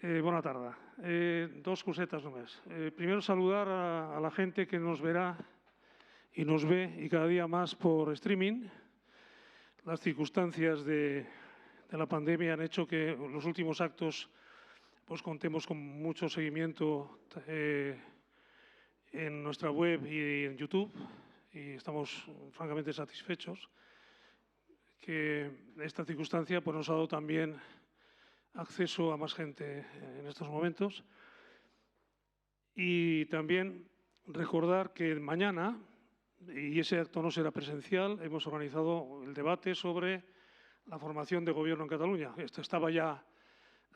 Bona tarda. Dos cosetas només. Primero saludar a la gente que nos verá y nos ve y cada día más por streaming. Las circunstancias de la pandemia han hecho que los últimos actos pues contemos con mucho seguimiento en nuestra web y en YouTube, y estamos francamente satisfechos que esta circunstancia pues, nos ha dado también acceso a más gente en estos momentos. Y también recordar que mañana, y ese acto no será presencial, hemos organizado el debate sobre la formación de gobierno en Cataluña. Esto estaba ya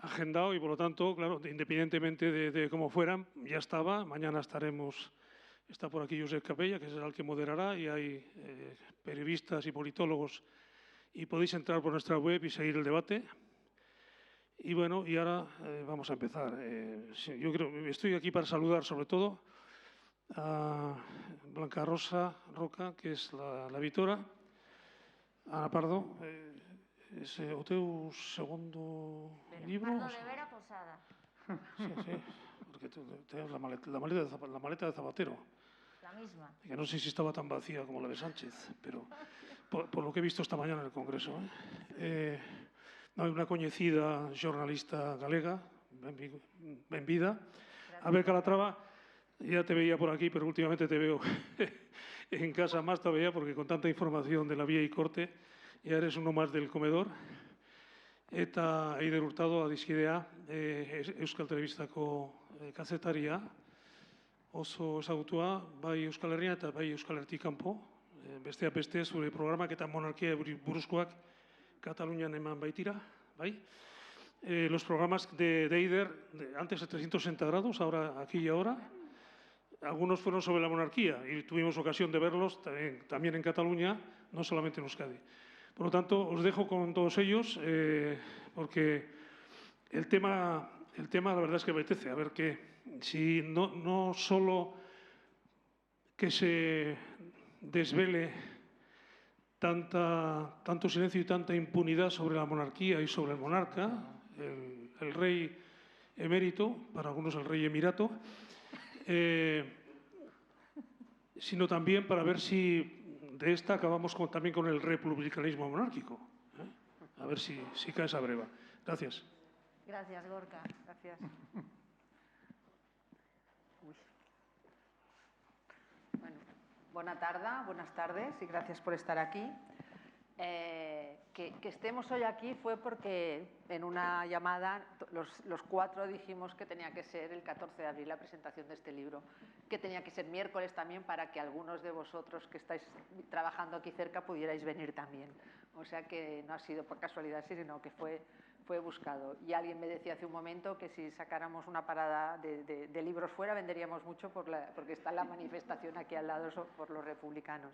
agendado y, por lo tanto, claro, independientemente de cómo fueran, ya estaba. Mañana está por aquí Josep Capella, que será el que moderará, y hay periodistas y politólogos, y podéis entrar por nuestra web y seguir el debate. Y bueno, y ahora vamos a empezar. Yo estoy aquí para saludar sobre todo a Blanca Rosa Roca, que es la editora, Ana Pardo, es o teu segundo libro. Pardo de Vera Posada. Sí, porque tenemos la maleta de Zapatero. La misma. Que no sé si estaba tan vacía como la de Sánchez, pero por lo que he visto esta mañana en el Congreso. Hai unha coñecida xornalista galega, benvida. A ver, Calatrava, ya te veía por aquí, pero últimamente te veo en casa más todavía, porque con tanta información de la vía y corte, ya eres uno más del comedor. Eta Eider Hurtado, adizkidea, Euskal Telebistako kazetaria, oso ezagutua, bai Euskal Herrian eta bai Euskal Herritik kanpo, besteak beste zure programak eta monarkia buruzkoak Katalunian eman baitira, ¿bai? Los programas de Eider, antes de 360 grados, ahora aquí y ahora, algunos fueron sobre la monarquía y tuvimos ocasión de verlos también en Cataluña, no solamente en Euskadi. Por lo tanto, os dejo con todos ellos, porque el tema la verdad es que apetece. A ver que si no solo que se desvele tanto silencio y tanta impunidad sobre la monarquía y sobre el monarca, el rey emérito, para algunos el rey emirato, sino también para ver si de esta acabamos también con el republicanismo monárquico. A ver si cae esa breva. Gracias. Gracias, Gorka. Gracias. Bueno, buenas tardes y gracias por estar aquí. Que estemos hoy aquí fue porque en una llamada los cuatro dijimos que tenía que ser el 14 de abril la presentación de este libro, que tenía que ser miércoles también para que algunos de vosotros que estáis trabajando aquí cerca pudierais venir también. O sea que no ha sido por casualidad, sino que fue buscado. Y alguien me decía hace un momento que si sacáramos una parada de libros fuera venderíamos mucho porque está la manifestación aquí al lado por los republicanos.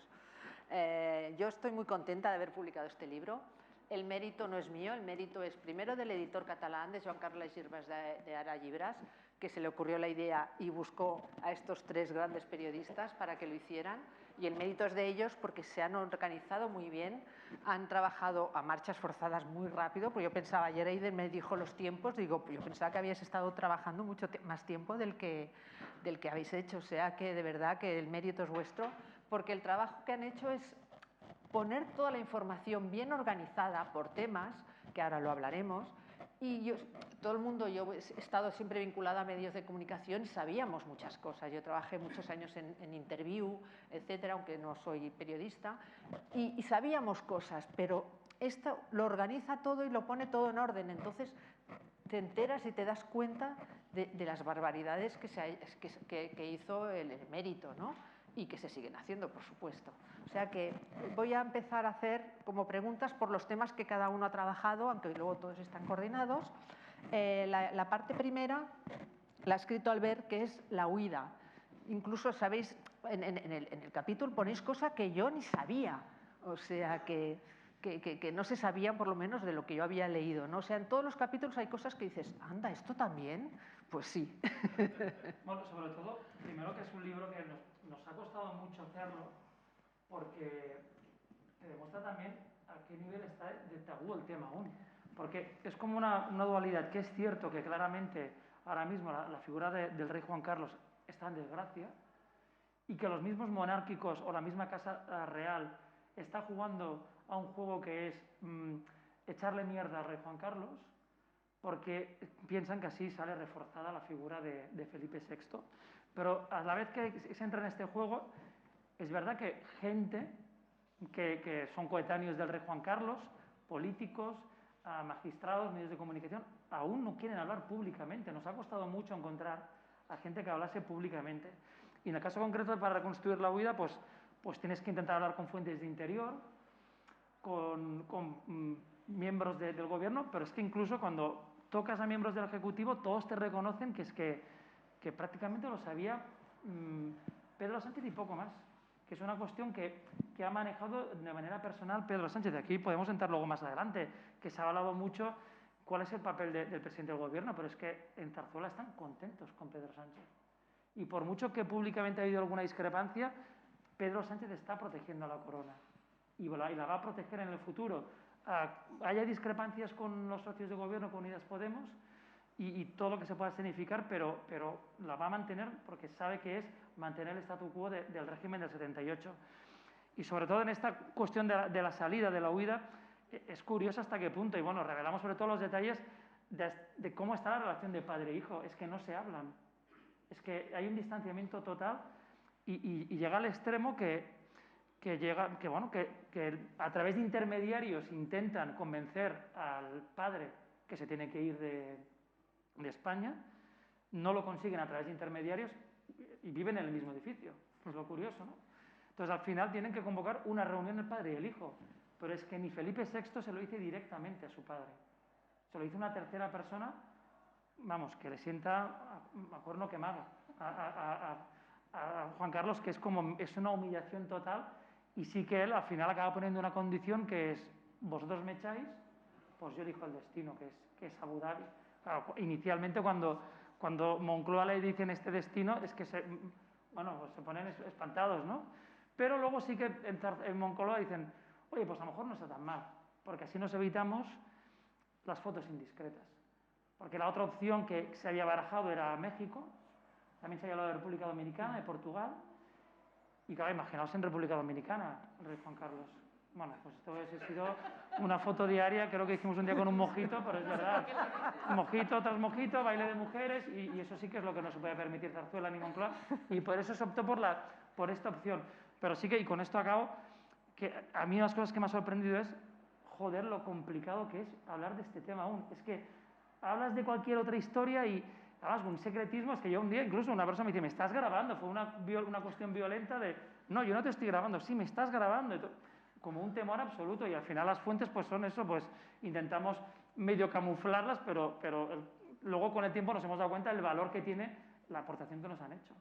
Yo estoy muy contenta de haber publicado este libro. El mérito no es mío, el mérito es primero del editor catalán, de Joan Carles Girbas de Ara Llibres, que se le ocurrió la idea y buscó a estos tres grandes periodistas para que lo hicieran. Y el mérito es de ellos porque se han organizado muy bien, han trabajado a marchas forzadas muy rápido, porque yo pensaba, ayer Eider me dijo los tiempos, digo, yo pensaba que habías estado trabajando mucho más tiempo del que habéis hecho, o sea que de verdad que el mérito es vuestro, porque el trabajo que han hecho es poner toda la información bien organizada por temas, que ahora lo hablaremos, y todo el mundo, yo he estado siempre vinculada a medios de comunicación y sabíamos muchas cosas. Yo trabajé muchos años en Interview, etcétera, aunque no soy periodista, y sabíamos cosas, pero esto lo organiza todo y lo pone todo en orden. Entonces te enteras y te das cuenta de las barbaridades que hizo el emérito, ¿no? Y que se siguen haciendo, por supuesto. O sea que voy a empezar a hacer como preguntas por los temas que cada uno ha trabajado, aunque luego todos están coordinados. La parte primera la ha escrito Albert, que es la huida. Incluso, sabéis, en el capítulo ponéis cosas que yo ni sabía. O sea que no se sabían, por lo menos, de lo que yo había leído, ¿no? O sea, en todos los capítulos hay cosas que dices, anda, ¿esto también? Pues sí. Bueno, sobre todo, primero que es un libro que nos ha costado mucho hacerlo, porque te demuestra también a qué nivel está de tabú el tema aún. porque es como una dualidad, que es cierto que claramente ahora mismo la figura del rey Juan Carlos está en desgracia y que los mismos monárquicos o la misma Casa Real está jugando a un juego que es echarle mierda al rey Juan Carlos, porque piensan que así sale reforzada la figura de Felipe VI. Pero a la vez que se entra en este juego, es verdad que gente que son coetáneos del rey Juan Carlos, políticos, magistrados, medios de comunicación, aún no quieren hablar públicamente. Nos ha costado mucho encontrar a gente que hablase públicamente. Y en el caso concreto, para reconstruir la huida, pues tienes que intentar hablar con fuentes de interior, con miembros del gobierno, pero es que incluso cuando tocas a miembros del Ejecutivo, todos te reconocen que prácticamente lo sabía Pedro Sánchez y poco más, que es una cuestión que ha manejado de manera personal Pedro Sánchez. De aquí podemos entrar luego más adelante, que se ha hablado mucho cuál es el papel del presidente del gobierno, pero es que en Zarzuela están contentos con Pedro Sánchez. Y por mucho que públicamente ha habido alguna discrepancia, Pedro Sánchez está protegiendo a la corona y la va a proteger en el futuro. Haya discrepancias con los socios de gobierno, con Unidas Podemos, y todo lo que se pueda significar, pero la va a mantener porque sabe que es mantener el statu quo del régimen del 78. Y sobre todo en esta cuestión de la salida, de la huida, es curioso hasta qué punto, y bueno, revelamos sobre todo los detalles de cómo está la relación de padre e hijo. Es que no se hablan, es que hay un distanciamiento total y llega al extremo que a través de intermediarios intentan convencer al padre que se tiene que ir de España, no lo consiguen a través de intermediarios y viven en el mismo edificio. Es lo curioso, ¿no? Entonces, al final tienen que convocar una reunión el padre y el hijo. Pero es que ni Felipe VI se lo dice directamente a su padre. Se lo dice una tercera persona, vamos, que le sienta a cuerno quemado a Juan Carlos, que es una humillación total. Y sí que él al final acaba poniendo una condición que es: vosotros me echáis, pues yo elijo el destino, que es Abu Dhabi. Claro, inicialmente cuando Moncloa le dicen este destino, es que se ponen espantados, ¿no? Pero luego sí que en Moncloa dicen: oye, pues a lo mejor no está tan mal, porque así nos evitamos las fotos indiscretas. Porque la otra opción que se había barajado era México, también se había hablado de República Dominicana, de Portugal. Y claro, imaginaos en República Dominicana, el rey Juan Carlos. Bueno, pues esto ha sido una foto diaria, creo que hicimos un día con un mojito, pero es verdad. Mojito tras mojito, baile de mujeres, y eso sí que es lo que no se puede permitir Zarzuela ni Moncloa, y por eso se optó por esta opción. Pero sí que, y con esto acabo, que a mí las cosas que me ha sorprendido es, joder, lo complicado que es hablar de este tema aún. Es que hablas de cualquier otra historia y además un secretismo, es que yo un día incluso una persona me dice: ¿me estás grabando? Fue una cuestión violenta de: no, yo no te estoy grabando, sí, me estás grabando. Como un temor absoluto, y al final las fuentes pues son eso, pues intentamos medio camuflarlas, pero luego con el tiempo nos hemos dado cuenta del valor que tiene la aportación que nos han hecho.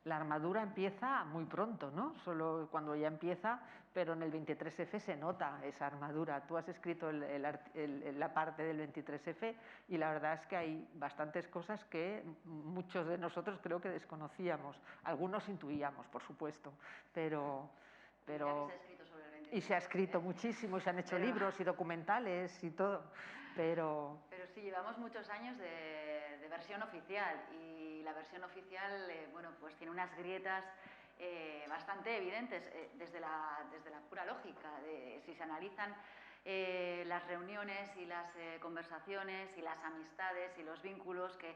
La armadura empieza muy pronto, ¿no? Solo cuando ya empieza, pero en el 23F se nota esa armadura. Tú has escrito la parte del 23F y la verdad es que hay bastantes cosas que muchos de nosotros creo que desconocíamos. Algunos intuíamos, por supuesto, pero y se ha escrito muchísimo, se han hecho libros y documentales y todo, pero sí, llevamos muchos años de versión oficial, y la versión oficial, bueno, pues tiene unas grietas bastante evidentes desde la pura lógica. Si se analizan las reuniones y las conversaciones y las amistades y los vínculos que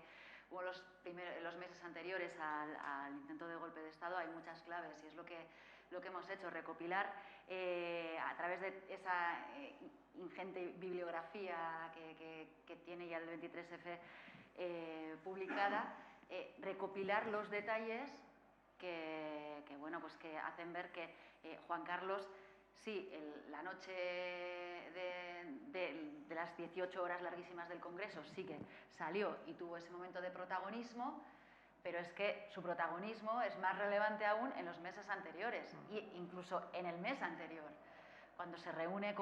hubo los meses anteriores al intento de golpe de Estado, hay muchas claves, y es lo que hemos hecho, recopilar a través de esa ingente bibliografía que tiene ya el 23F publicada, recopilar los detalles bueno, pues que hacen ver que Juan Carlos, sí, la noche de las 18 horas larguísimas del Congreso sí que salió y tuvo ese momento de protagonismo, pero es que su protagonismo es más relevante aún en los meses anteriores, e incluso en el mes anterior, cuando se reúne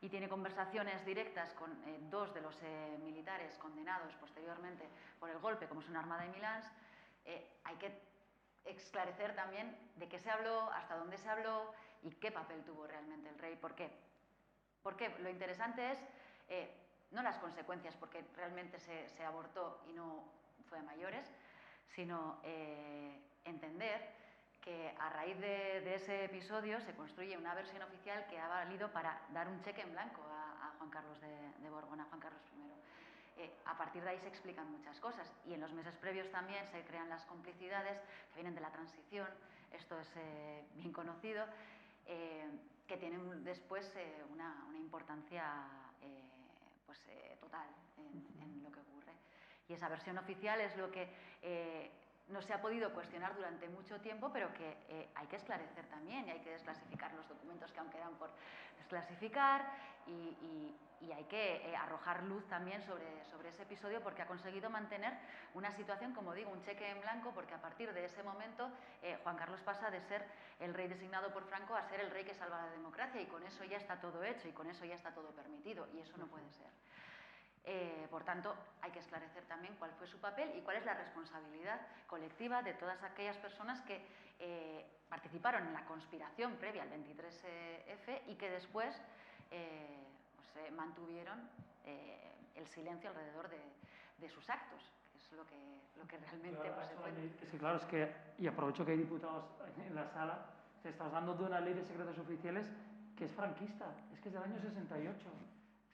y tiene conversaciones directas con dos de los militares condenados posteriormente por el golpe, como son Armada y Milans. Hay que esclarecer también de qué se habló, hasta dónde se habló y qué papel tuvo realmente el rey. ¿Por qué? ¿Por qué? Lo interesante es no las consecuencias, porque realmente se abortó y no fue a mayores, sino entender que a raíz de ese episodio se construye una versión oficial que ha valido para dar un cheque en blanco a Juan Carlos de Borbón, a Juan Carlos I. A partir de ahí se explican muchas cosas y en los meses previos también se crean las complicidades que vienen de la transición, esto es bien conocido, que tienen después una importancia total en lo que ocurre. Y esa versión oficial es lo que no se ha podido cuestionar durante mucho tiempo, pero que hay que esclarecer también y hay que desclasificar los documentos que aún quedan por desclasificar y hay que arrojar luz también sobre ese episodio porque ha conseguido mantener una situación, como digo, un cheque en blanco, porque a partir de ese momento Juan Carlos pasa de ser el rey designado por Franco a ser el rey que salva la democracia y con eso ya está todo hecho y con eso ya está todo permitido y eso no puede ser. Por tanto, hay que esclarecer también cuál fue su papel y cuál es la responsabilidad colectiva de todas aquellas personas que participaron en la conspiración previa al 23F y que después mantuvieron el silencio alrededor de sus actos, que es lo que realmente Claro, se fue. sí, claro, es que, y aprovecho que hay diputados en la sala, te estás dando de una ley de secretos oficiales que es franquista, es que es del año 68.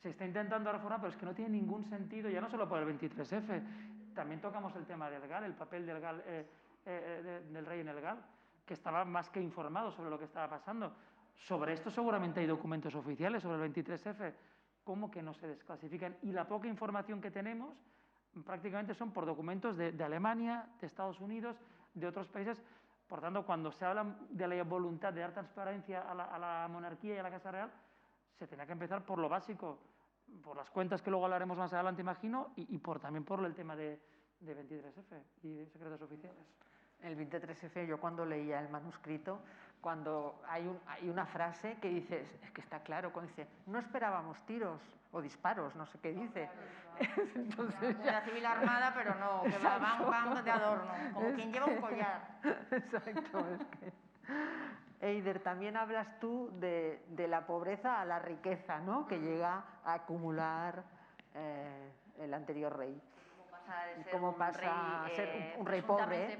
Se está intentando reformar, pero es que no tiene ningún sentido, ya no solo por el 23F, también tocamos el tema del GAL, el papel del GAL, del rey en el GAL, que estaba más que informado sobre lo que estaba pasando. Sobre esto seguramente hay documentos oficiales, sobre el 23F, ¿cómo que no se desclasifican? Y la poca información que tenemos prácticamente son por documentos de Alemania, de Estados Unidos, de otros países. Por tanto, cuando se habla de la voluntad de dar transparencia a la monarquía y a la Casa Real, se tenía que empezar por lo básico, por las cuentas que luego hablaremos más adelante, imagino, y también por el tema de 23F y de secretos oficiales. El 23F, yo cuando leía el manuscrito, cuando hay una frase que dice, es que está claro, cuando dice, no esperábamos tiros o disparos, no sé qué dice. Entonces, la civil armada, pero no, que van de adorno, como quien lleva un collar. Exacto, es que... Eider, también hablas tú de la pobreza a la riqueza, ¿no? Que llega a acumular el anterior rey. Cómo pasa a ser un rey pobre.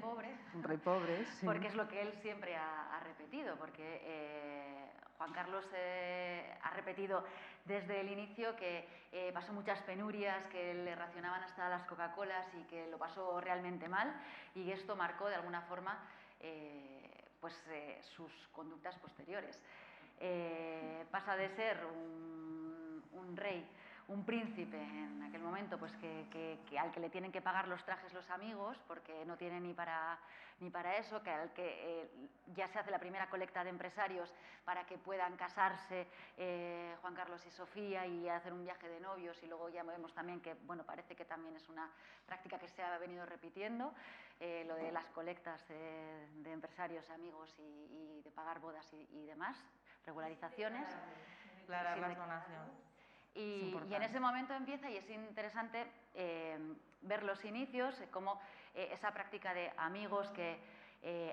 Un rey pobre, sí. Porque es lo que él siempre ha repetido, porque Juan Carlos ha repetido desde el inicio que pasó muchas penurias, que le racionaban hasta las Coca-Colas y que lo pasó realmente mal, y esto marcó de alguna forma sus conductas posteriores. Pasa de ser un rey, un príncipe en aquel momento, pues al que le tienen que pagar los trajes los amigos, porque no tiene ni para eso, que al que ya se hace la primera colecta de empresarios para que puedan casarse Juan Carlos y Sofía y hacer un viaje de novios, y luego ya vemos también que, bueno, parece que también es una práctica que se ha venido repitiendo, lo de las colectas de empresarios, amigos y de pagar bodas y demás, regularizaciones. Declarar las donaciones. Y en ese momento empieza, y es interesante ver los inicios, cómo esa práctica de amigos que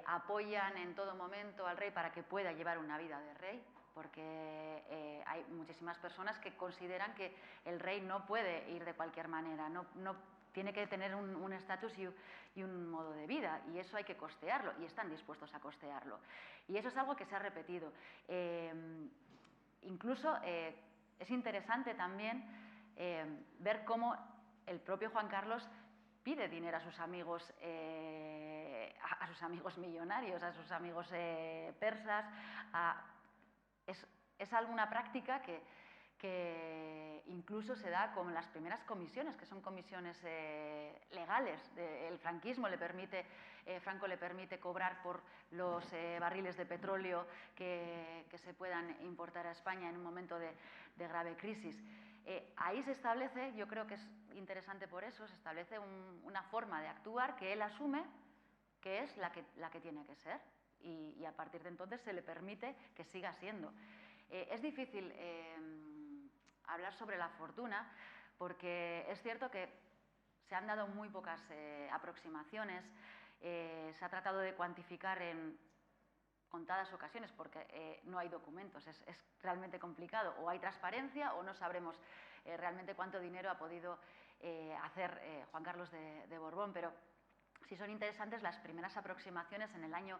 apoyan en todo momento al rey para que pueda llevar una vida de rey, porque hay muchísimas personas que consideran que el rey no puede ir de cualquier manera, no tiene que tener un estatus y un modo de vida, y eso hay que costearlo, y están dispuestos a costearlo. Y eso es algo que se ha repetido. Incluso es interesante también ver cómo el propio Juan Carlos pide dinero a sus amigos millonarios, a sus amigos persas. Es alguna práctica que incluso se da con las primeras comisiones, que son comisiones legales. El franquismo Franco le permite cobrar por los barriles de petróleo que se puedan importar a España en un momento de grave crisis. Ahí se establece, yo creo que es interesante por eso, se establece una forma de actuar que él asume que es la que tiene que ser, y a partir de entonces se le permite que siga siendo. Es difícil hablar sobre la fortuna, porque es cierto que se han dado muy pocas aproximaciones, se ha tratado de cuantificar contadas ocasiones, porque no hay documentos, es realmente complicado. O hay transparencia o no sabremos realmente cuánto dinero ha podido hacer Juan Carlos de Borbón, pero sí son interesantes las primeras aproximaciones en el año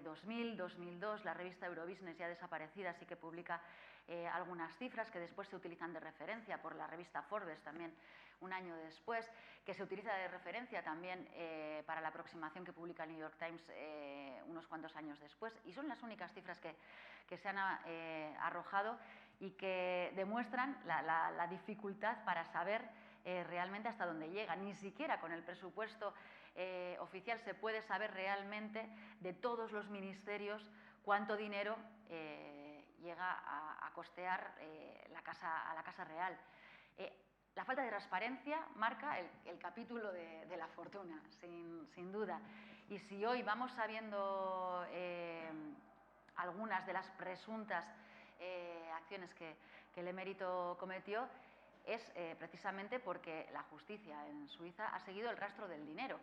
2000, 2002, la revista Eurobusiness, ya desaparecida, sí que publica algunas cifras que después se utilizan de referencia por la revista Forbes también un año después, que se utiliza de referencia también para la aproximación que publica el New York Times unos cuantos años después, y son las únicas cifras que se han arrojado y que demuestran la dificultad para saber realmente hasta dónde llega. Ni siquiera con el presupuesto oficial se puede saber realmente de todos los ministerios cuánto dinero llega a costear a la Casa Real. La falta de transparencia marca el capítulo de la fortuna, sin duda. Y si hoy vamos sabiendo algunas de las presuntas acciones que el emérito cometió, es precisamente porque la justicia en Suiza ha seguido el rastro del dinero.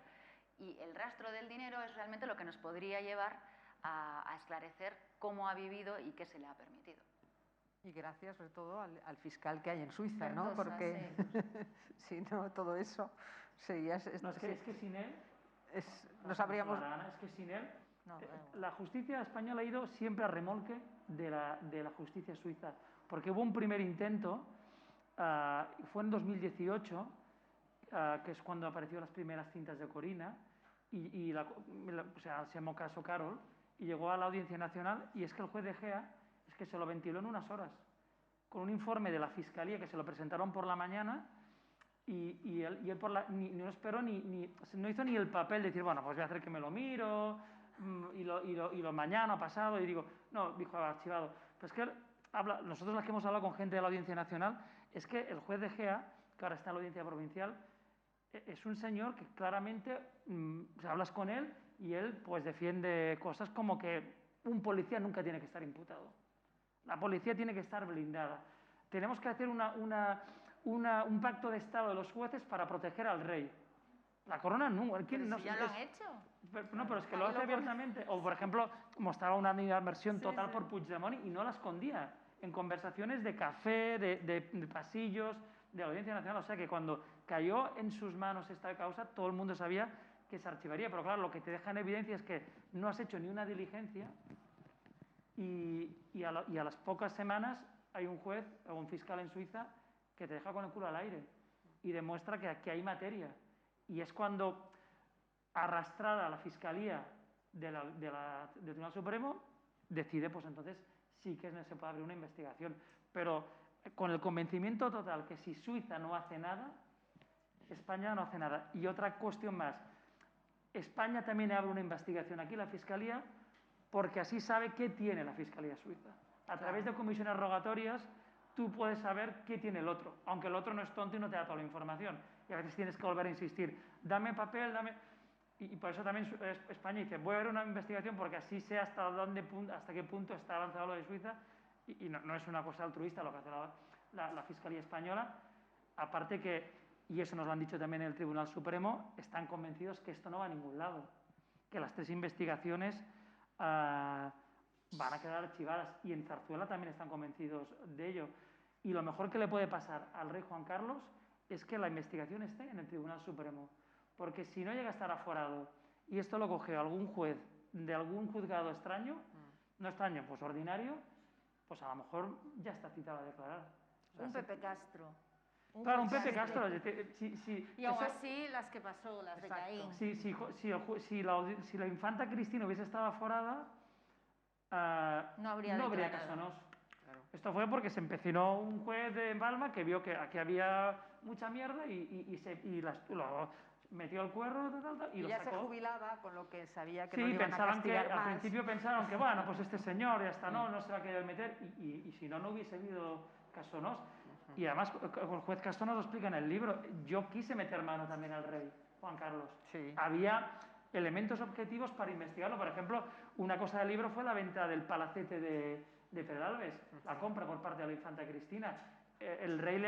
Y el rastro del dinero es realmente lo que nos podría llevar a esclarecer cómo ha vivido y qué se le ha permitido. Y gracias sobre todo al fiscal que hay en Suiza, Mendoza, ¿no? Porque si no, todo eso sería... No, es que sin él... no sabríamos... Es que sin él... La justicia española ha ido siempre a remolque de la justicia suiza, porque hubo un primer intento, fue en 2018, que es cuando aparecieron las primeras cintas de Corina, o sea, se llamó caso Carol, y llegó a la Audiencia Nacional, y es que el juez de Gea es que se lo ventiló en unas horas, con un informe de la Fiscalía que se lo presentaron por la mañana, y él no esperó no hizo ni el papel de decir, bueno, pues voy a hacer que me lo miro, y lo mañana, pasado, y digo, no, dijo archivado. Pero es que nosotros las que hemos hablado con gente de la Audiencia Nacional, es que el juez de Gea, que ahora está en la Audiencia Provincial, es un señor que claramente hablas con él y él pues defiende cosas como que un policía nunca tiene que estar imputado. La policía tiene que estar blindada. Tenemos que hacer un pacto de Estado de los jueces para proteger al rey. La corona no. Pero si ya lo han hecho. No, pero es que lo hace abiertamente. O, por ejemplo, mostraba una inversión total por Puigdemont y no la escondía. En conversaciones de café, de pasillos, de la Audiencia Nacional. O sea que cuando cayó en sus manos esta causa, todo el mundo sabía que se archivaría. Pero claro, lo que te deja en evidencia es que no has hecho ni una diligencia y a las pocas semanas hay un juez o un fiscal en Suiza que te deja con el culo al aire y demuestra que hay materia. Y es cuando, arrastrada la Fiscalía del Tribunal Supremo, decide, pues entonces sí que se puede abrir una investigación. Pero con el convencimiento total que si Suiza no hace nada, España no hace nada. Y otra cuestión más, España también abre una investigación aquí, la Fiscalía, porque así sabe qué tiene la Fiscalía Suiza. A través de comisiones rogatorias, tú puedes saber qué tiene el otro, aunque el otro no es tonto y no te da toda la información. Y a veces tienes que volver a insistir, dame papel, dame... Y por eso también España dice, voy a ver una investigación porque así sé hasta qué punto está avanzado lo de Suiza. Y no es una cosa altruista lo que hace la Fiscalía Española. Aparte que, y eso nos lo han dicho también en el Tribunal Supremo, están convencidos que esto no va a ningún lado. Que las 3 investigaciones van a quedar archivadas. Y en Zarzuela también están convencidos de ello. Y lo mejor que le puede pasar al rey Juan Carlos es que la investigación esté en el Tribunal Supremo. Porque si no llega a estar aforado y esto lo coge algún juez de algún juzgado extraño, no extraño, pues ordinario, pues a lo mejor ya está citado a declarar. O sea, Un Pepe Castro. Claro, un Pepe Castro. Y aún así las que pasó, las de Caín. Si la infanta Cristina hubiese estado aforada, no habría casonos. Claro. Esto fue porque se empecinó un juez de Palma que vio que aquí había mucha mierda y lo metió al cuerro y lo ya sacó. Se jubilaba, con lo que sabía que sí, no le iban a castigar que más. Al principio pensaron que, bueno, pues este señor ya está, no se va a querer meter y si no hubiese habido casonos. Y además, el juez Casonos lo explica en el libro, yo quise meter mano también al rey, Juan Carlos. Sí. Había elementos objetivos para investigarlo. Por ejemplo, una cosa del libro fue la venta del palacete de Pedralbes, la compra por parte de la infanta Cristina. El rey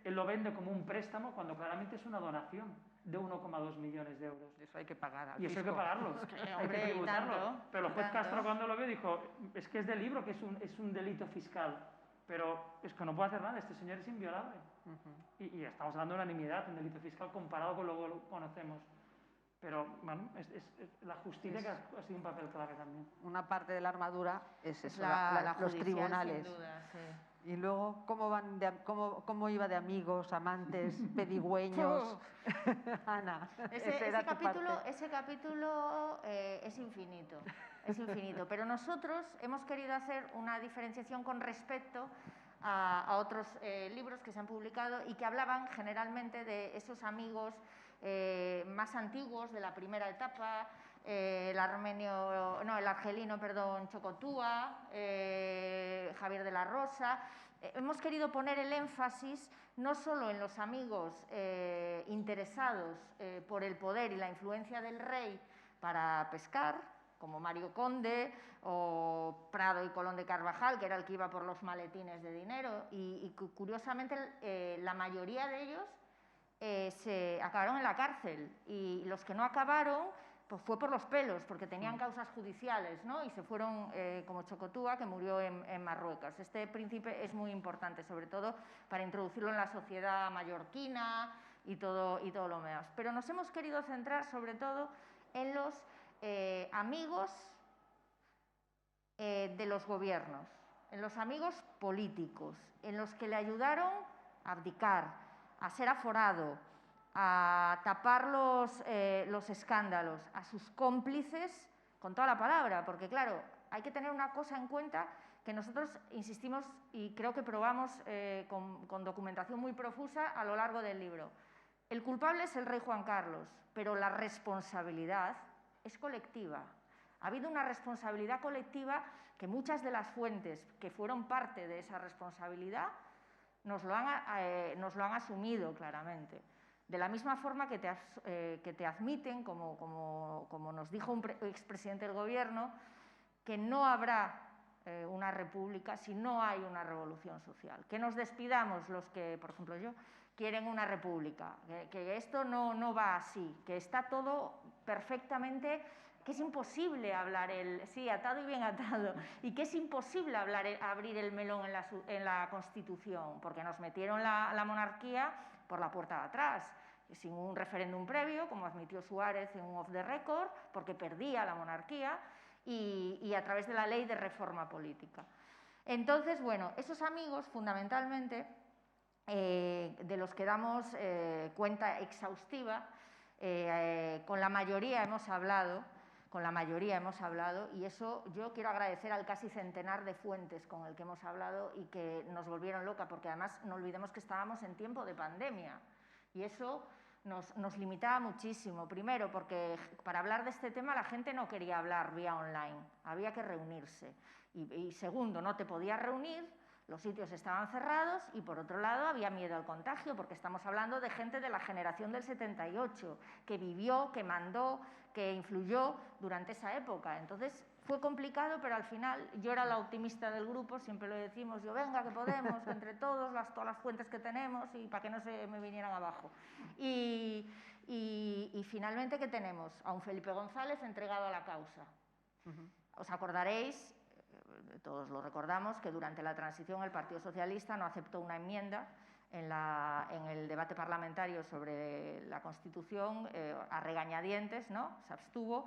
él lo vende como un préstamo cuando claramente es una donación. de 1,2 millones de euros. Eso hay que pagar al Y eso hay que fisco. pagarlo, hay hombre, que y tributarlo. tanto, Pero el y juez tanto. Castro cuando lo vio dijo, es que es de libro que es un delito fiscal, pero es que no puede hacer nada, este señor es inviolable. Y estamos hablando de una nimiedad, un delito fiscal comparado con lo que lo conocemos. Pero bueno, la justicia que ha sido un papel clave también. Una parte de la armadura es eso, La los judicial, tribunales. sin duda, sí. Y luego, ¿cómo iba de amigos, amantes, pedigüeños? Ana, esa era tu parte. Ese capítulo es infinito, pero nosotros hemos querido hacer una diferenciación con respecto a otros libros que se han publicado y que hablaban generalmente de esos amigos más antiguos de la primera etapa, el argelino, Chocotúa, Javier de la Rosa. Hemos querido poner el énfasis no solo en los amigos interesados por el poder y la influencia del rey para pescar, como Mario Conde o Prado y Colón de Carvajal, que era el que iba por los maletines de dinero, y curiosamente la mayoría de ellos se acabaron en la cárcel, y los que no acabaron pues fue por los pelos, porque tenían causas judiciales, ¿no? Y se fueron, como Chocotúa, que murió en Marruecos. Este príncipe es muy importante, sobre todo para introducirlo en la sociedad mallorquina y todo lo demás. Pero nos hemos querido centrar sobre todo en los amigos de los gobiernos, en los amigos políticos, en los que le ayudaron a abdicar, a ser aforado, a tapar los escándalos, a sus cómplices, con toda la palabra, porque claro, hay que tener una cosa en cuenta que nosotros insistimos y creo que probamos con documentación muy profusa a lo largo del libro. El culpable es el rey Juan Carlos, pero la responsabilidad es colectiva. Ha habido una responsabilidad colectiva que muchas de las fuentes que fueron parte de esa responsabilidad nos lo han asumido claramente. De la misma forma que te admiten, como nos dijo un expresidente del gobierno, que no habrá una república si no hay una revolución social. Que nos despidamos los que, por ejemplo yo, quieren una república, que esto no va así, que está todo perfectamente, que es imposible hablar atado y bien atado, y que es imposible abrir el melón en la Constitución, porque nos metieron la monarquía por la puerta de atrás, sin un referéndum previo, como admitió Suárez en un off the record, porque perdía la monarquía, y a través de la ley de reforma política. Entonces, bueno, esos amigos, fundamentalmente, de los que damos cuenta exhaustiva, con la mayoría hemos hablado, y eso yo quiero agradecer al casi centenar de fuentes con el que hemos hablado y que nos volvieron loca, porque además no olvidemos que estábamos en tiempo de pandemia y eso nos limitaba muchísimo. Primero, porque para hablar de este tema la gente no quería hablar vía online, había que reunirse. Y segundo, no te podías reunir, los sitios estaban cerrados y por otro lado había miedo al contagio, porque estamos hablando de gente de la generación del 78, que vivió, que mandó, que influyó durante esa época. Entonces fue complicado, pero al final yo era la optimista del grupo, siempre lo decimos, yo venga que podemos, que entre todos, todas las fuentes que tenemos y para que no se me vinieran abajo. Y finalmente, ¿qué tenemos? A un Felipe González entregado a la causa. Os acordaréis, todos lo recordamos, que durante la transición el Partido Socialista no aceptó una enmienda en el debate parlamentario sobre la Constitución, a regañadientes, ¿no? Se abstuvo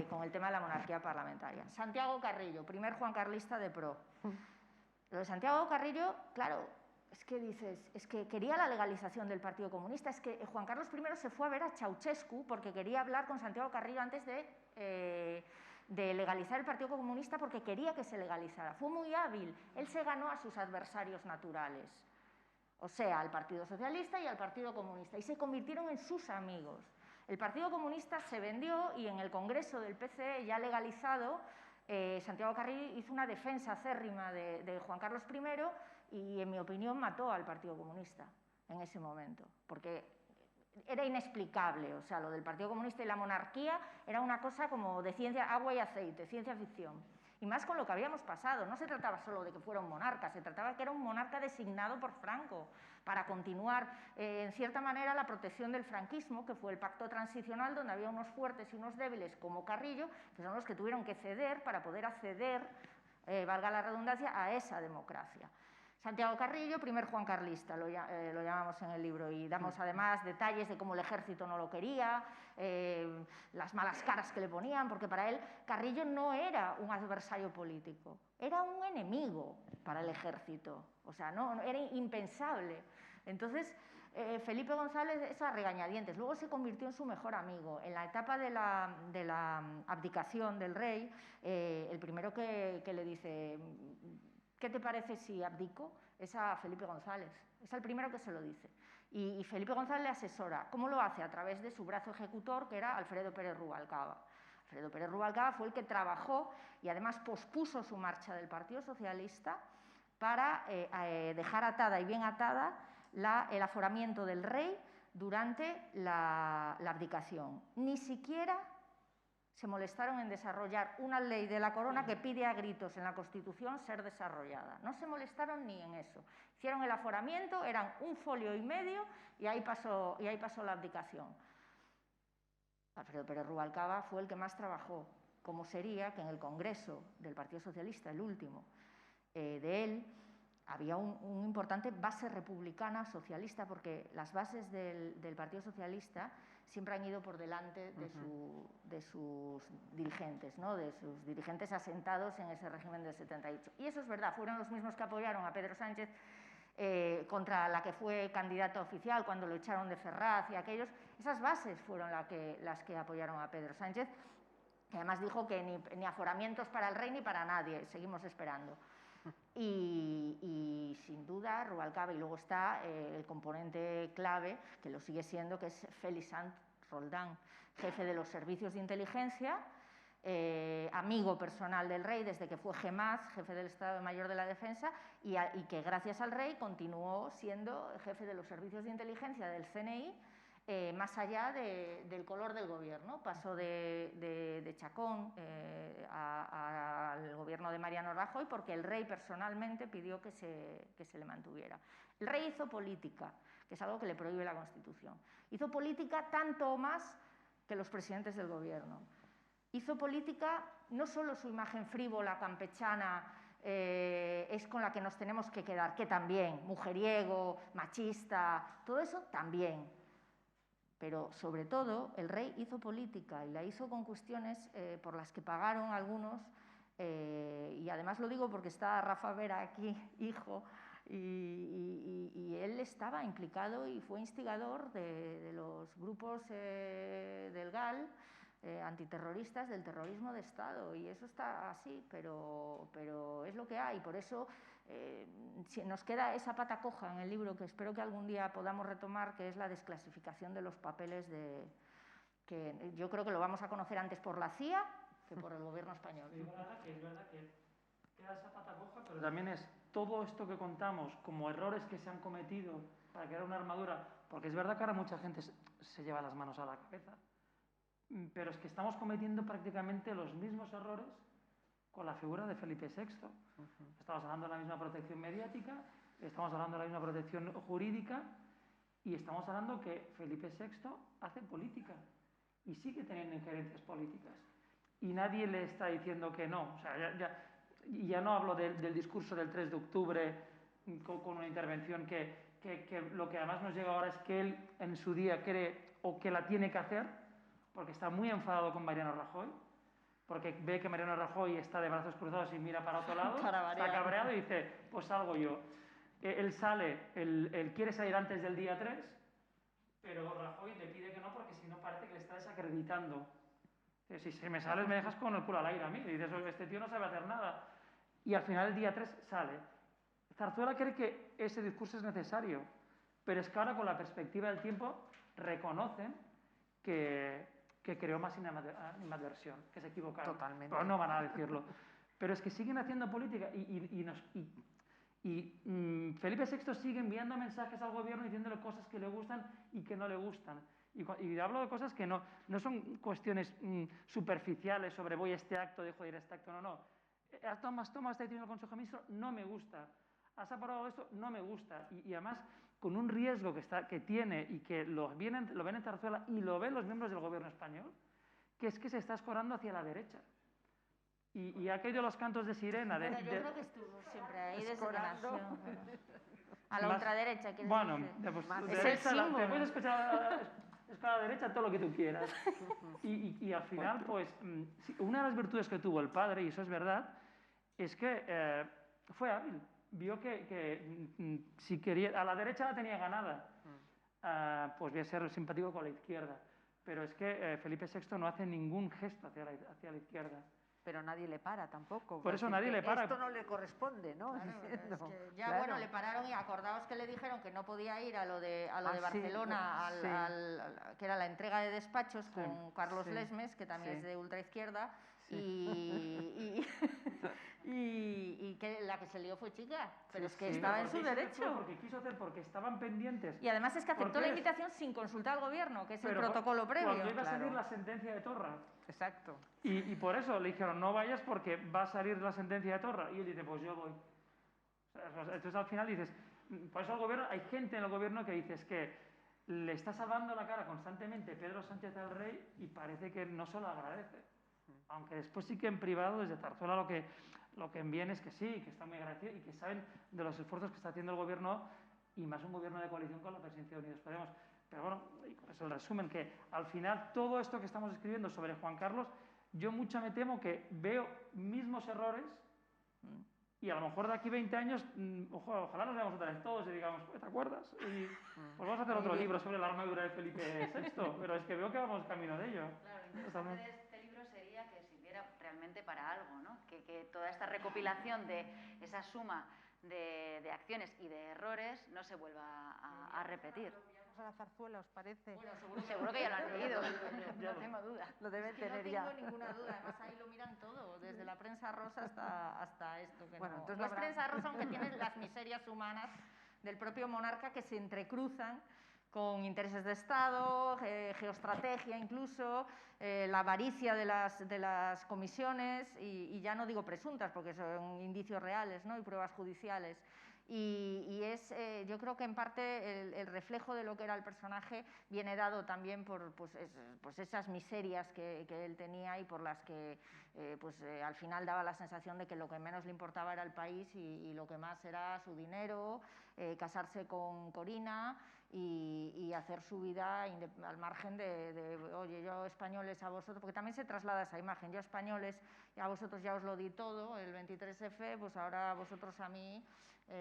con el tema de la monarquía parlamentaria. Santiago Carrillo, primer juancarlista de PRO. Lo de Santiago Carrillo, claro, es que dices, es que quería la legalización del Partido Comunista, es que Juan Carlos I se fue a ver a Ceausescu porque quería hablar con Santiago Carrillo antes de legalizar el Partido Comunista, porque quería que se legalizara. Fue muy hábil, él se ganó a sus adversarios naturales, o sea, al Partido Socialista y al Partido Comunista, y se convirtieron en sus amigos. El Partido Comunista se vendió y en el Congreso del PCE, ya legalizado, Santiago Carrillo hizo una defensa acérrima de Juan Carlos I y, en mi opinión, mató al Partido Comunista en ese momento, porque era inexplicable. O sea, lo del Partido Comunista y la monarquía era una cosa como de ciencia, agua y aceite, ciencia ficción. y más con lo que habíamos pasado. No se trataba solo de que fuera un monarca, se trataba de que era un monarca designado por Franco para continuar, en cierta manera, la protección del franquismo, que fue el pacto transicional, donde había unos fuertes y unos débiles como Carrillo, que son los que tuvieron que ceder para poder acceder, valga la redundancia, a esa democracia. Santiago Carrillo, primer Juan Carlista, lo llamamos en el libro, y damos además detalles de cómo el ejército no lo quería, las malas caras que le ponían, porque para él Carrillo no era un adversario político, era un enemigo para el ejército, o sea, no era impensable. Entonces, Felipe González, eso a regañadientes, luego se convirtió en su mejor amigo. En la etapa de la abdicación del rey, el primero que le dice: ¿qué te parece si abdico? Es a Felipe González, es el primero que se lo dice. Y Felipe González le asesora. ¿Cómo lo hace? A través de su brazo ejecutor, que era Alfredo Pérez Rubalcaba. Alfredo Pérez Rubalcaba fue el que trabajó y además pospuso su marcha del Partido Socialista para dejar atada y bien atada el aforamiento del rey durante la abdicación. Ni siquiera se molestaron en desarrollar una ley de la corona que pide a gritos en la Constitución ser desarrollada. No se molestaron ni en eso. Hicieron el aforamiento, eran 1,5 folios y ahí pasó la abdicación. Alfredo Pérez Rubalcaba fue el que más trabajó, como sería que en el Congreso del Partido Socialista, el último de él, había una importante base republicana socialista, porque las bases del Partido Socialista siempre han ido por delante de sus dirigentes, ¿no? De sus dirigentes asentados en ese régimen del 78. Y eso es verdad, fueron los mismos que apoyaron a Pedro Sánchez contra la que fue candidata oficial cuando lo echaron de Ferraz y aquellos. Esas bases fueron las que apoyaron a Pedro Sánchez, que además dijo que ni aforamientos para el rey ni para nadie, seguimos esperando. Y sin duda Rubalcaba, y luego está el componente clave, que lo sigue siendo, que es Félisant Roldán, jefe de los servicios de inteligencia, amigo personal del rey desde que fue Gemaz, jefe del Estado Mayor de la Defensa, y que gracias al rey continuó siendo jefe de los servicios de inteligencia del CNI, más allá del color del gobierno. Pasó de Chacón al gobierno de Mariano Rajoy porque el rey personalmente pidió que se le mantuviera. El rey hizo política, que es algo que le prohíbe la Constitución. Hizo política tanto o más que los presidentes del gobierno. Hizo política, no solo su imagen frívola, campechana, es con la que nos tenemos que quedar, que también, mujeriego, machista, todo eso también. Pero, sobre todo, el rey hizo política y la hizo con cuestiones por las que pagaron algunos, y además lo digo porque está Rafa Vera aquí, hijo, y él estaba implicado y fue instigador de los grupos del GAL, antiterroristas, del terrorismo de Estado, y eso está así, pero es lo que hay. Por eso nos queda esa pata coja en el libro que espero que algún día podamos retomar, que es la desclasificación de los papeles que yo creo que lo vamos a conocer antes por la CIA que por el gobierno español. Es verdad que queda esa pata coja, pero también es todo esto que contamos como errores que se han cometido para crear una armadura, porque es verdad que ahora mucha gente se lleva las manos a la cabeza, pero es que estamos cometiendo prácticamente los mismos errores con la figura de Felipe VI. Estamos hablando de la misma protección mediática, estamos hablando de la misma protección jurídica y estamos hablando que Felipe VI hace política y sigue teniendo injerencias políticas. Y nadie le está diciendo que no. O sea, ya no hablo del discurso del 3 de octubre con una intervención que lo que además nos llega ahora es que él en su día cree o que la tiene que hacer, porque está muy enfadado con Mariano Rajoy, porque ve que Mariano Rajoy está de brazos cruzados y mira para otro lado, está cabreado y dice, pues salgo yo. Él quiere salir antes del día 3, pero Rajoy le pide que no porque si no parece que le está desacreditando. Si me sales me dejas con el culo al aire a mí, y dices, este tío no sabe hacer nada. Y al final el día 3 sale. Zarzuela cree que ese discurso es necesario, pero es que ahora con la perspectiva del tiempo reconocen que creó más animadversión, que se equivocaron. Totalmente. Pero no van a decirlo. Pero es que siguen haciendo política y Felipe VI sigue enviando mensajes al gobierno diciéndole cosas que le gustan y que no le gustan. Y hablo de cosas que no son cuestiones superficiales sobre voy a este acto, dejo de ir a este acto, no. Tomás está diciendo en el Consejo de Ministros, no me gusta. Has aprobado esto, no me gusta. Y además, con un riesgo que tiene y que lo ven en Zarzuela y lo ven los miembros del gobierno español, que es que se está escorando hacia la derecha. Y ha caído los cantos de sirena. Bueno, yo creo que estuvo siempre ahí desde que nació. A la ultraderecha, ¿quieres bueno, decir? pues, Es el símbolo. te puedes escuchar a la derecha todo lo que tú quieras. Y al final, pues, una de las virtudes que tuvo el padre, y eso es verdad, es que fue hábil. Vio que si quería, a la derecha la tenía ganada, pues voy a ser simpático con la izquierda. Pero es que Felipe VI no hace ningún gesto hacia la izquierda. Pero nadie le para tampoco. Por eso nadie le para. Esto no le corresponde, ¿no? Claro, Diciendo, es que ya, claro. bueno, le pararon y acordaos que le dijeron que no podía ir a lo de sí, Barcelona, sí. que era la entrega de despachos con Carlos sí, Lesmes, que también sí. es de ultraizquierda, Sí. y que la que se lió fue Chica, pero es que sí. estaba en su derecho. Porque estaban pendientes. Y además es que aceptó ¿Por la qué? invitación sin consultar al gobierno, que es el Pero protocolo previo. Cuando iba a salir claro. la sentencia de Torra. Exacto. Y por eso le dijeron, no vayas porque va a salir la sentencia de Torra. Y él dice, pues yo voy. Entonces al final dices, por eso el gobierno, hay gente en el gobierno que dices que le está salvando la cara constantemente Pedro Sánchez al rey y parece que no se lo agradece. Aunque después sí que en privado, desde Zarzuela, lo que envían es que sí, que está muy agradecido y que saben de los esfuerzos que está haciendo el gobierno y más un gobierno de coalición con la presidencia de Unidos Podemos. Pero bueno, pues el resumen, que al final todo esto que estamos escribiendo sobre Juan Carlos, yo mucho me temo que veo mismos errores y a lo mejor de aquí 20 años, ojalá nos veamos otra vez todos y digamos, ¿te acuerdas? Y pues vamos a hacer otro libro sobre la armadura de Felipe VI, pero es que veo que vamos camino de ello. Claro, lo interesante de este libro sería que sirviera realmente para algo, ¿no? Que toda esta recopilación de esa suma de acciones y de errores no se vuelva a repetir. A la Zarzuela, ¿os parece? Bueno, Seguro que ya lo han leído, no tengo duda. Lo deben Es que tener no ya. tengo ninguna duda, además ahí lo miran todo, desde la prensa rosa hasta esto. Que Bueno, no, entonces no es habrá- prensa rosa, aunque tiene las miserias humanas del propio monarca que se entrecruzan con intereses de Estado, geoestrategia incluso, la avaricia de las comisiones, y ya no digo presuntas, porque son indicios reales, ¿no? Y pruebas judiciales. Y es, yo creo que en parte el reflejo de lo que era el personaje viene dado también por pues esas miserias que él tenía y por las que al final daba la sensación de que lo que menos le importaba era el país y lo que más era su dinero, casarse con Corina y hacer su vida al margen oye, yo españoles a vosotros, porque también se traslada esa imagen, yo españoles a vosotros ya os lo di todo, el 23F, pues ahora vosotros a mí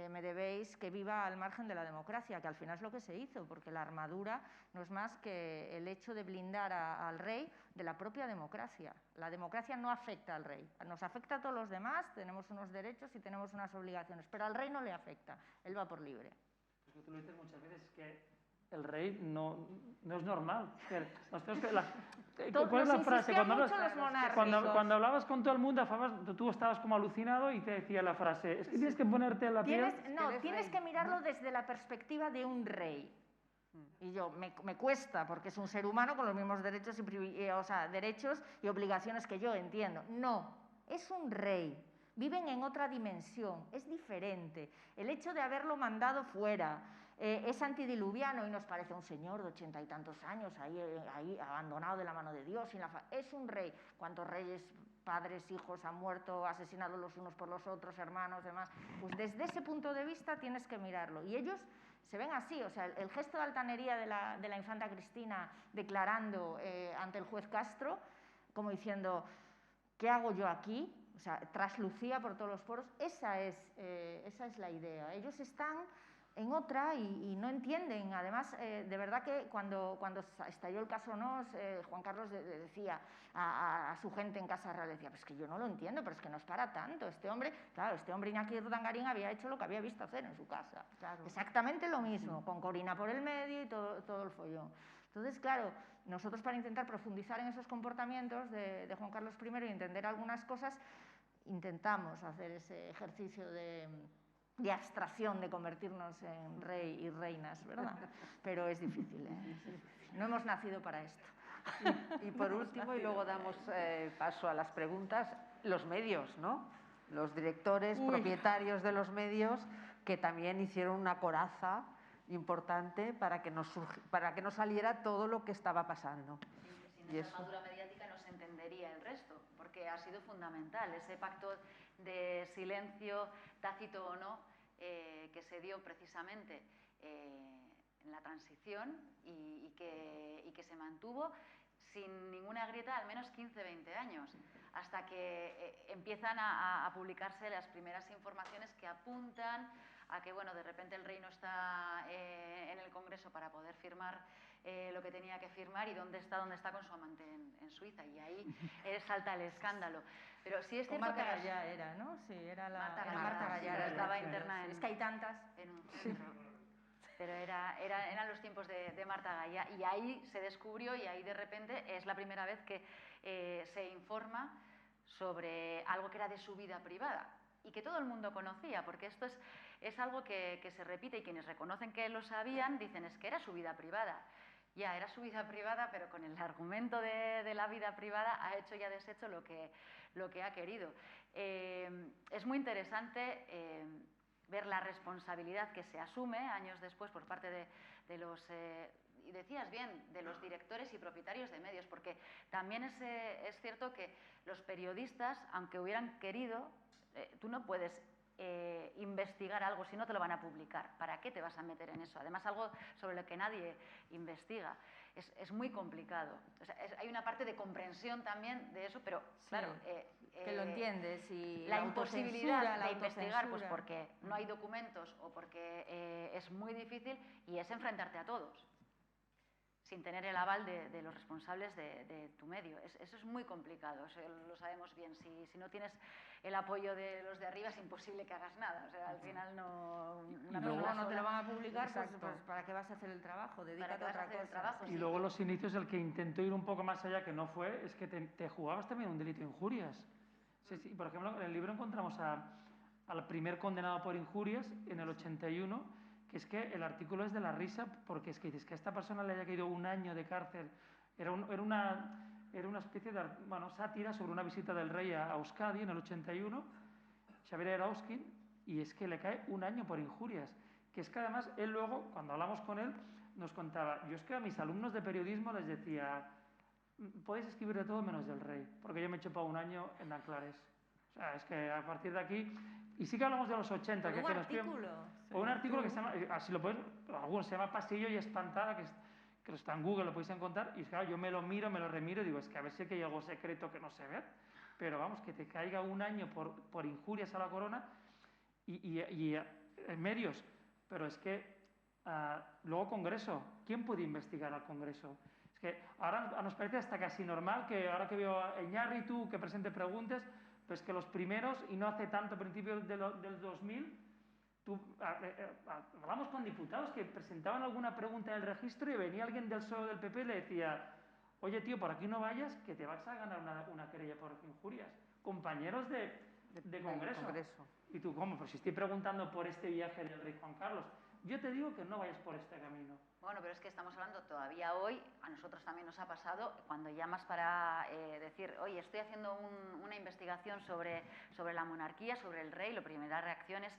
me debéis que viva al margen de la democracia, que al final es lo que se hizo, porque la armadura no es más que el hecho de blindar al rey de la propia democracia. La democracia no afecta al rey, nos afecta a todos los demás, tenemos unos derechos y tenemos unas obligaciones, pero al rey no le afecta, él va por libre. Porque tú lo dices muchas veces, que el rey no es normal. ¿Cuál es la frase? Cuando hablabas con todo el mundo, tú estabas como alucinado y te decía la frase, es que tienes que ponerte en la piel. Tienes que mirarlo desde la perspectiva de un rey. Y yo, me cuesta, porque es un ser humano con los mismos derechos derechos y obligaciones que yo, entiendo. No, es un rey. Viven en otra dimensión, es diferente. El hecho de haberlo mandado fuera, es antidiluviano y nos parece un señor de 80 y tantos años, ahí abandonado de la mano de Dios. Es un rey. ¿Cuántos reyes, padres, hijos han muerto, asesinados los unos por los otros, hermanos, demás? Pues desde ese punto de vista tienes que mirarlo. Y ellos se ven así, o sea, el gesto de altanería de la infanta Cristina declarando ante el juez Castro, como diciendo, ¿qué hago yo aquí? O sea, traslucía por todos los poros. Esa es la idea. Ellos están en otra y no entienden. Además, de verdad que cuando estalló el caso Nos, Juan Carlos decía a su gente en Casa Real, decía, pues que yo no lo entiendo, pero es que no es para tanto. Este hombre Iñaki Urdangarín había hecho lo que había visto hacer en su casa. Claro. Exactamente lo mismo, con Corina por el medio y todo el follón. Entonces, claro, nosotros para intentar profundizar en esos comportamientos de Juan Carlos I y entender algunas cosas, intentamos hacer ese ejercicio de abstracción, de convertirnos en rey y reinas, ¿verdad? Pero es difícil, ¿eh? No hemos nacido para esto. Y por último, y luego damos paso a las preguntas, los medios, ¿no? los directores, Uy. propietarios de los medios, que también hicieron una coraza importante para que no saliera todo lo que estaba pasando. Sin esa armadura mediática no se entendería el resto, porque ha sido fundamental ese pacto de silencio, tácito o no, que se dio precisamente en la transición y que se mantuvo sin ninguna grieta al menos 15-20 años, hasta que empiezan a publicarse las primeras informaciones que apuntan a que, bueno, de repente el rey no está en el Congreso para poder firmar lo que tenía que firmar y dónde está con su amante en Suiza, y ahí salta el escándalo. Pero sí es cierto Marta que Gallá era, ¿no? Sí, era Marta Gallá, Gallá. estaba interna Es que hay tantas. en un centro. Pero eran los tiempos de Marta Gallá, y ahí se descubrió, y ahí de repente es la primera vez que se informa sobre algo que era de su vida privada y que todo el mundo conocía, porque esto es algo que se repite, y quienes reconocen que lo sabían dicen es que era su vida privada. Ya, era su vida privada, pero con el argumento de la vida privada ha hecho y ha deshecho lo que ha querido. Es muy interesante ver la responsabilidad que se asume años después por parte de los, y decías bien, de los directores y propietarios de medios, porque también es cierto que los periodistas, aunque hubieran querido, tú no puedes investigar algo si no te lo van a publicar. ¿Para qué te vas a meter en eso? Además, algo sobre lo que nadie investiga. Es muy complicado. O sea, hay una parte de comprensión también de eso, pero Sí, claro... que lo entiendes. Y la imposibilidad la de investigar, pues autocensura. porque no hay documentos o porque es muy difícil, y es enfrentarte a todos sin tener el aval de los responsables de tu medio. Eso es muy complicado, eso lo sabemos bien. Si no tienes el apoyo de los de arriba es imposible que hagas nada. O sea, al final no... Una persona no te lo van a publicar, pues, Exacto. pues ¿para qué vas a hacer el trabajo? Dedícate qué a vas a otra hacer el cosa. trabajo? Y Sí, luego sí. los inicios, el que intentó ir un poco más allá, que no fue, es que te jugabas también un delito de injurias. Sí, sí. Por ejemplo, en el libro encontramos al primer condenado por injurias en el 81, que es que el artículo es de la risa, porque es que dices que a esta persona le haya caído un año de cárcel. Era una especie de sátira sobre una visita del rey a Euskadi en el 81, Xavier Erauskin, y es que le cae un año por injurias. Que es que además él luego, cuando hablamos con él, nos contaba, yo es que a mis alumnos de periodismo les decía, podéis escribir de todo menos del rey, porque yo me he chupado un año en Nanclares. O sea, es que a partir de aquí... Y sí que hablamos de los 80. ¿Pero que un nos piden- artículo? O un artículo que se llama, así lo podéis, algunos se llama Pasillo y Espantada, que está en Google, lo podéis encontrar, y claro, yo me lo miro, me lo remiro y digo, es que a ver si aquí hay algo secreto que no se ve, pero vamos, que te caiga un año por injurias a la corona y en medios, pero es que luego Congreso, ¿quién puede investigar al Congreso? Es que ahora nos parece hasta casi normal que ahora que veo a Iñárritu que presente preguntas, pues que los primeros, y no hace tanto, a principios del 2000, hablamos con diputados que presentaban alguna pregunta en el registro y venía alguien del PSOE o del PP y le decía, oye tío, por aquí no vayas que te vas a ganar una querella por injurias. Compañeros de Congreso. Y tú, ¿cómo? Pues si estoy preguntando por este viaje del rey Juan Carlos, yo te digo que no vayas por este camino. Bueno, pero es que estamos hablando todavía hoy, a nosotros también nos ha pasado, cuando llamas para decir, oye, estoy haciendo una investigación sobre la monarquía, sobre el rey, la primera reacción es,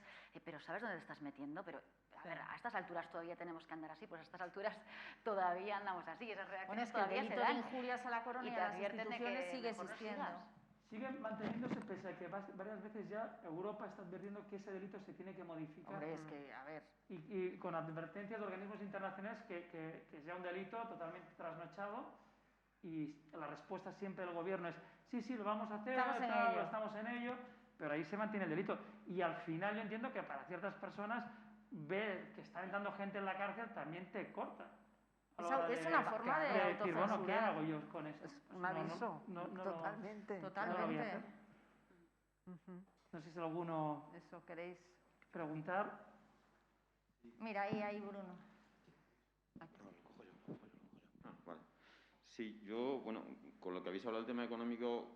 pero ¿sabes dónde te estás metiendo? Pero, a ver, a estas alturas todavía tenemos que andar así, pues a estas alturas todavía andamos así, esas reacciones Bueno, es que el todavía se delito de dan. injurias a la corona y te a las advierten de que instituciones sigue mejor no existiendo. sigas. Sigue manteniéndose pese a que varias veces ya Europa está advirtiendo que ese delito se tiene que modificar. Hombre, es que, a ver... Y con advertencias de organismos internacionales que es ya un delito totalmente trasnochado, y la respuesta siempre del gobierno es sí, lo vamos a hacer, estamos en ello, pero ahí se mantiene el delito. Y al final yo entiendo que para ciertas personas ver que está entrando gente en la cárcel también te corta. Es una forma de decir, bueno, ¿qué autocensurar. hago yo con esto? Es un aviso, totalmente. Totalmente. No sé si alguno Eso, ¿queréis? preguntar. Mira, ahí Bruno. Vale. Sí, yo, bueno, con lo que habéis hablado del tema económico,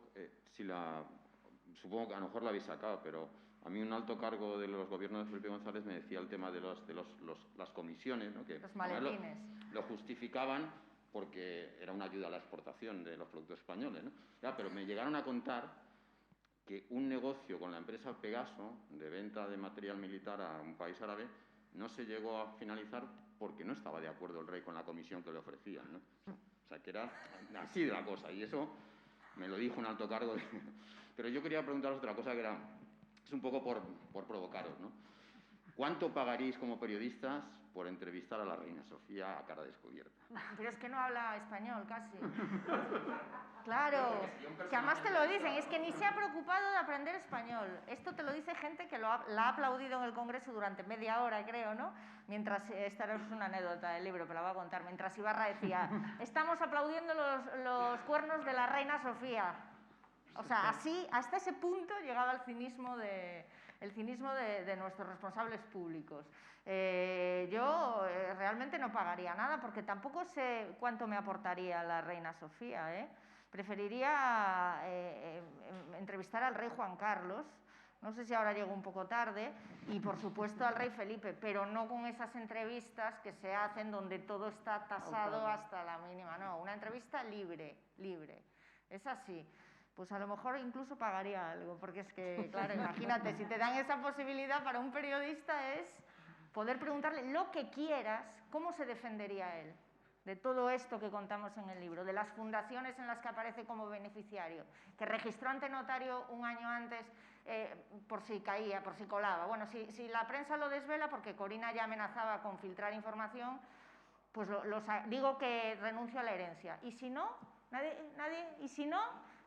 supongo que a lo mejor lo habéis sacado, pero a mí un alto cargo de los gobiernos de Felipe González me decía el tema de las comisiones, ¿no? Que Los maletines. lo justificaban porque era una ayuda a la exportación de los productos españoles, ¿no? Ya, pero me llegaron a contar que un negocio con la empresa Pegaso, de venta de material militar a un país árabe, no se llegó a finalizar porque no estaba de acuerdo el rey con la comisión que le ofrecían, ¿no? O sea, que era así de la cosa, y eso me lo dijo un alto cargo. Pero yo quería preguntaros otra cosa que era, es un poco por provocaros, ¿no? ¿Cuánto pagaréis como periodistas por entrevistar a la reina Sofía a cara descubierta? Pero es que no habla español casi. Claro, que además te lo dicen, es que ni se ha preocupado de aprender español. Esto te lo dice gente que la ha aplaudido en el Congreso durante media hora, creo, ¿no? Mientras, esta es una anécdota del libro, pero la voy a contar, mientras Ibarra decía, estamos aplaudiendo los cuernos de la reina Sofía. O sea, así, hasta ese punto llegaba el cinismo de nuestros responsables públicos. Yo realmente no pagaría nada porque tampoco sé cuánto me aportaría la reina Sofía, ¿eh? Preferiría entrevistar al rey Juan Carlos, no sé si ahora llego un poco tarde, y por supuesto al rey Felipe, pero no con esas entrevistas que se hacen donde todo está tasado hasta la mínima, no, una entrevista libre, es así. Pues a lo mejor incluso pagaría algo, porque es que, claro, imagínate, si te dan esa posibilidad para un periodista es poder preguntarle lo que quieras, cómo se defendería él de todo esto que contamos en el libro, de las fundaciones en las que aparece como beneficiario, que registró ante notario un año antes por si caía, por si colaba. Bueno, si la prensa lo desvela, porque Corina ya amenazaba con filtrar información, pues digo que renuncio a la herencia. Y si no, nadie, y si no,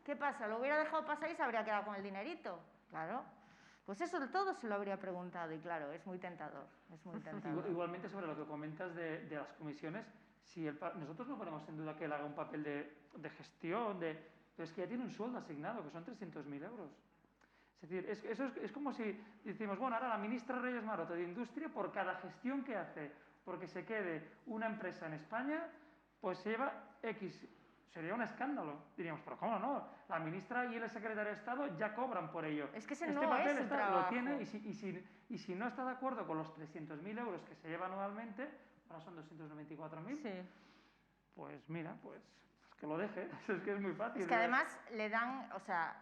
¿qué pasa? ¿Lo hubiera dejado pasar y se habría quedado con el dinerito? Claro. Pues eso todo se lo habría preguntado y claro, es muy tentador. Es muy tentador. Igualmente sobre lo que comentas de las comisiones, si nosotros no ponemos en duda que él haga un papel de gestión, pero es que ya tiene un sueldo asignado, que son 300.000 euros. Es decir, eso es como si decimos, bueno, ahora la ministra Reyes Maroto de Industria, por cada gestión que hace, porque se quede una empresa en España, pues se lleva X. Sería un escándalo. Diríamos, pero ¿cómo no? La ministra y el secretario de Estado ya cobran por ello. Es que ese este no papel es su trabajo. lo tiene y si no está de acuerdo con los 300.000 euros que se lleva anualmente, ahora son 294.000, sí. Pues mira, pues que lo deje. Es que es muy fácil. Es que además le dan, o sea,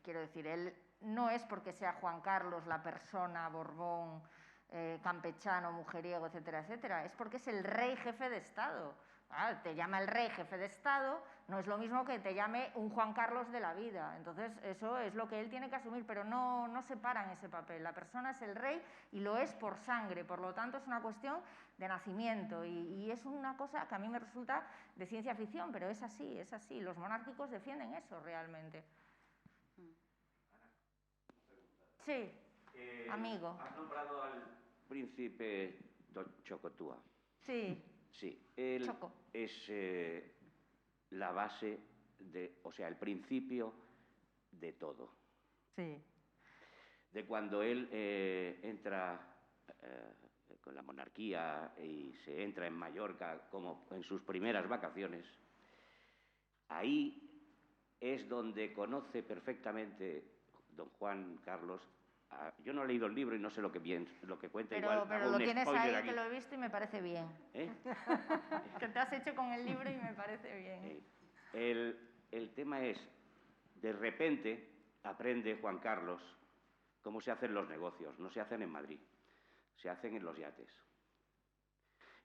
quiero decir, él no es porque sea Juan Carlos la persona, Borbón, campechano, mujeriego, etcétera, etcétera, es porque es el rey jefe de Estado. Te llama el rey jefe de Estado, no es lo mismo que te llame un Juan Carlos de la vida. Entonces, eso es lo que él tiene que asumir, pero no separan ese papel. La persona es el rey y lo es por sangre, por lo tanto es una cuestión de nacimiento y es una cosa que a mí me resulta de ciencia ficción, pero es así, es así. Los monárquicos defienden eso realmente. Sí, amigo. Has nombrado al príncipe Chocotúa. Sí. Sí, él Choco. es la base, o sea, el principio de todo. Sí. De cuando él entra con la monarquía y se entra en Mallorca como en sus primeras vacaciones, ahí es donde conoce perfectamente don Juan Carlos. Yo no he leído el libro y no sé lo que cuenta, igual pero hago lo un tienes spoiler ahí, aquí. que lo he visto y me parece bien. Que te has hecho con el libro y me parece bien. El tema es, de repente aprende Juan Carlos cómo se hacen los negocios. No se hacen en Madrid, se hacen en los yates.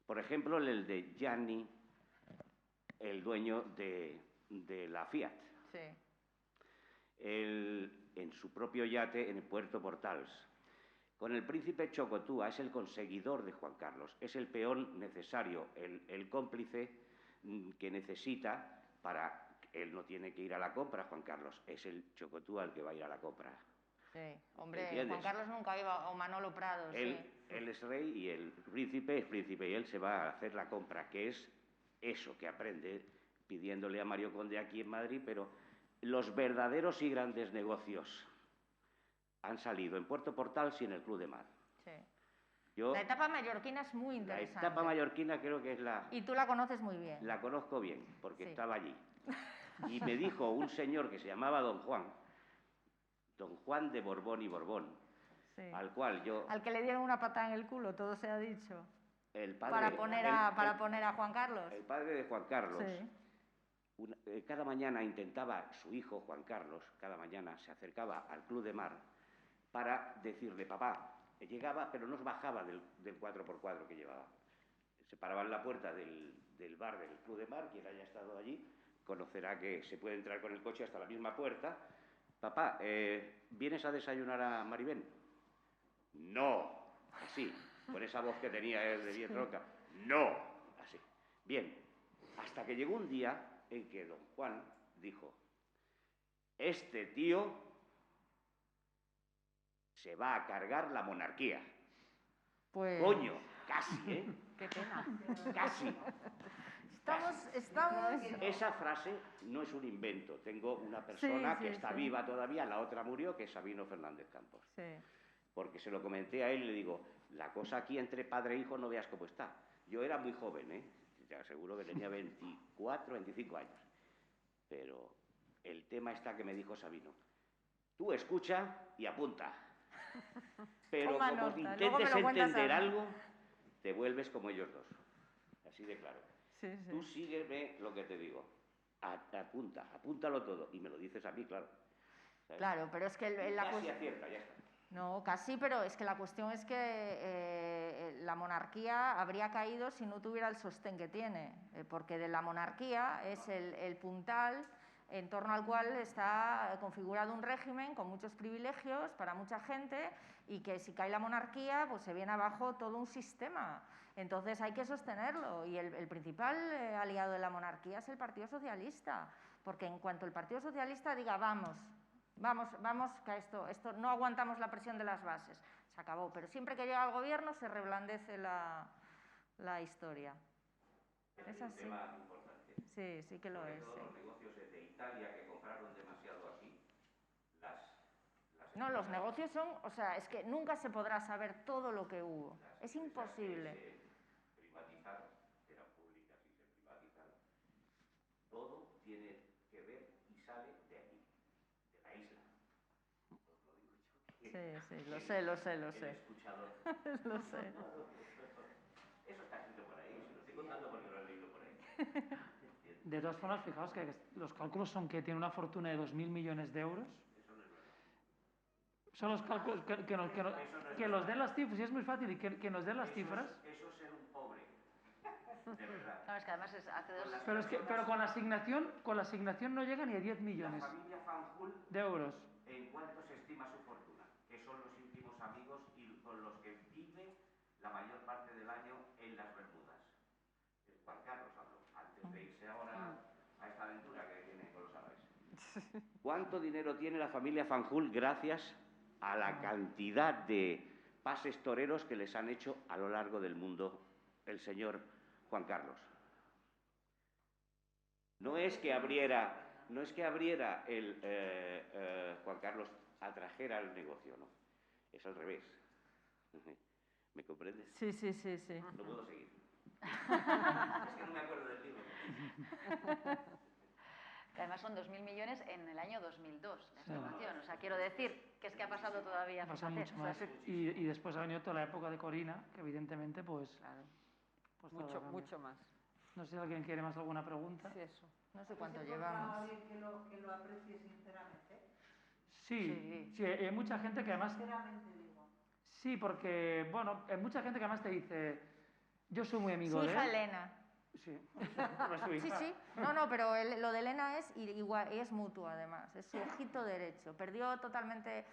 Por ejemplo, el de Gianni, el dueño de la Fiat. Sí. En su propio yate en el Puerto Portals. Con el príncipe Chocotúa es el conseguidor de Juan Carlos, es el peón necesario, el cómplice que necesita para... Él no tiene que ir a la compra, Juan Carlos, es el Chocotúa el que va a ir a la compra. Sí, hombre, ¿Entiendes? Juan Carlos nunca iba, o Manolo Prado, Él sí. es rey y el príncipe es príncipe y él se va a hacer la compra, que es eso que aprende pidiéndole a Mario Conde aquí en Madrid, pero los verdaderos y grandes negocios han salido en Puerto Portals y en el Club de Mar. Sí. Yo, la etapa mallorquina es muy interesante. La etapa mallorquina creo que es la... Y tú la conoces muy bien. La conozco bien, porque sí. estaba allí. Y me dijo un señor que se llamaba Don Juan de Borbón y Borbón, sí. al cual yo... Al que le dieron una patada en el culo, todo se ha dicho. El padre, para poner a Juan Carlos. El padre de Juan Carlos. Sí. cada mañana intentaba, su hijo, Juan Carlos, cada mañana se acercaba al Club de Mar para decirle, papá, llegaba, pero no bajaba del 4x4 que llevaba. Se paraba en la puerta del bar del Club de Mar, quien haya estado allí conocerá que se puede entrar con el coche hasta la misma puerta. Papá, ¿vienes a desayunar a Maribén? No, así, con esa voz que tenía de bien roca. No, así. Bien, hasta que llegó un día en que don Juan dijo, este tío se va a cargar la monarquía. Pues... Coño, casi, ¿eh? Qué pena. Casi. Estamos... Esa frase no es un invento. Tengo una persona que está viva todavía, la otra murió, que es Sabino Fernández Campos. Sí. Porque se lo comenté a él y le digo, la cosa aquí entre padre e hijo no veas cómo está. Yo era muy joven, ¿eh? Te aseguro que tenía 24, 25 años. Pero el tema está que me dijo Sabino, tú escucha y apunta. Pero Toma como nota, intentes luego me lo cuentas entender a mí. algo, te vuelves como ellos dos. Así de claro. Sí, Tú sí. sígueme lo que te digo. Apúntalo todo. Y me lo dices a mí, claro. ¿Sabes? Claro, pero es que la Casi cuestión... acierta, ya está. No, casi, pero es que la cuestión es que la monarquía habría caído si no tuviera el sostén que tiene, porque de la monarquía es el puntal en torno al cual está configurado un régimen con muchos privilegios para mucha gente y que si cae la monarquía, pues se viene abajo todo un sistema. Entonces hay que sostenerlo y el principal aliado de la monarquía es el Partido Socialista, porque en cuanto el Partido Socialista diga vamos, que esto no aguantamos la presión de las bases, se acabó. Pero siempre que llega al gobierno se reblandece la historia. Es así. Un tema importante. Sí, sí que lo Sobre es. todo Sí. los negocios de Italia que compraron demasiado aquí. No, los negocios son, o sea, es que nunca se podrá saber todo lo que hubo. Es imposible. Se privatizaron, eran públicas y se privatizaron. Todo tiene que ver y sale de aquí, de la isla. Os lo digo yo. Sí, lo sé. El escuchador. Lo sé. Eso está escrito por ahí, se lo estoy contando porque lo he leído por ahí. De todas formas, fijaos que los cálculos son que tiene una fortuna de 2.000 millones de euros. Eso no es verdad. Son los cálculos que nos den las cifras, y es muy fácil, y que nos den las cifras. Eso es ser un pobre. De verdad. No, es que además hace dos... Pero con la asignación no llega ni a 10 millones La familia Fanjul, de euros. ¿en cuánto se estima su fortuna? Que son los íntimos amigos y con los que vive la mayor parte del año en las Bermudas. Juan Carlos habló, antes de irse ahora a esta aventura que tiene con los árabes. ¿Cuánto dinero tiene la familia Fanjul gracias a la cantidad de pases toreros que les han hecho a lo largo del mundo el señor Juan Carlos? No es que abriera Juan Carlos atrajera el negocio, no. Es al revés. ¿Me comprendes? Sí. No puedo seguir. Es que no me acuerdo del libro. Que además son 2.000 millones en el año 2002, la estimación. O sea, quiero decir que es que ha pasado todavía. Pasa fíjate, mucho más. Y después ha venido toda la época de Corina, que evidentemente, pues... Claro. pues todo cambia. Mucho más. No sé si alguien quiere más alguna pregunta. Sí, eso. No sé cuánto llevamos. ¿Alguien que lo aprecie sinceramente? Sí, hay mucha gente que además... Sinceramente digo. Sí, porque, bueno, hay mucha gente que además te dice, yo soy muy amigo Su de hija él. Elena. Sí, no es su hija. Sí. No, pero lo de Elena es igual, es mutuo además, es su ojito derecho. Perdió totalmente,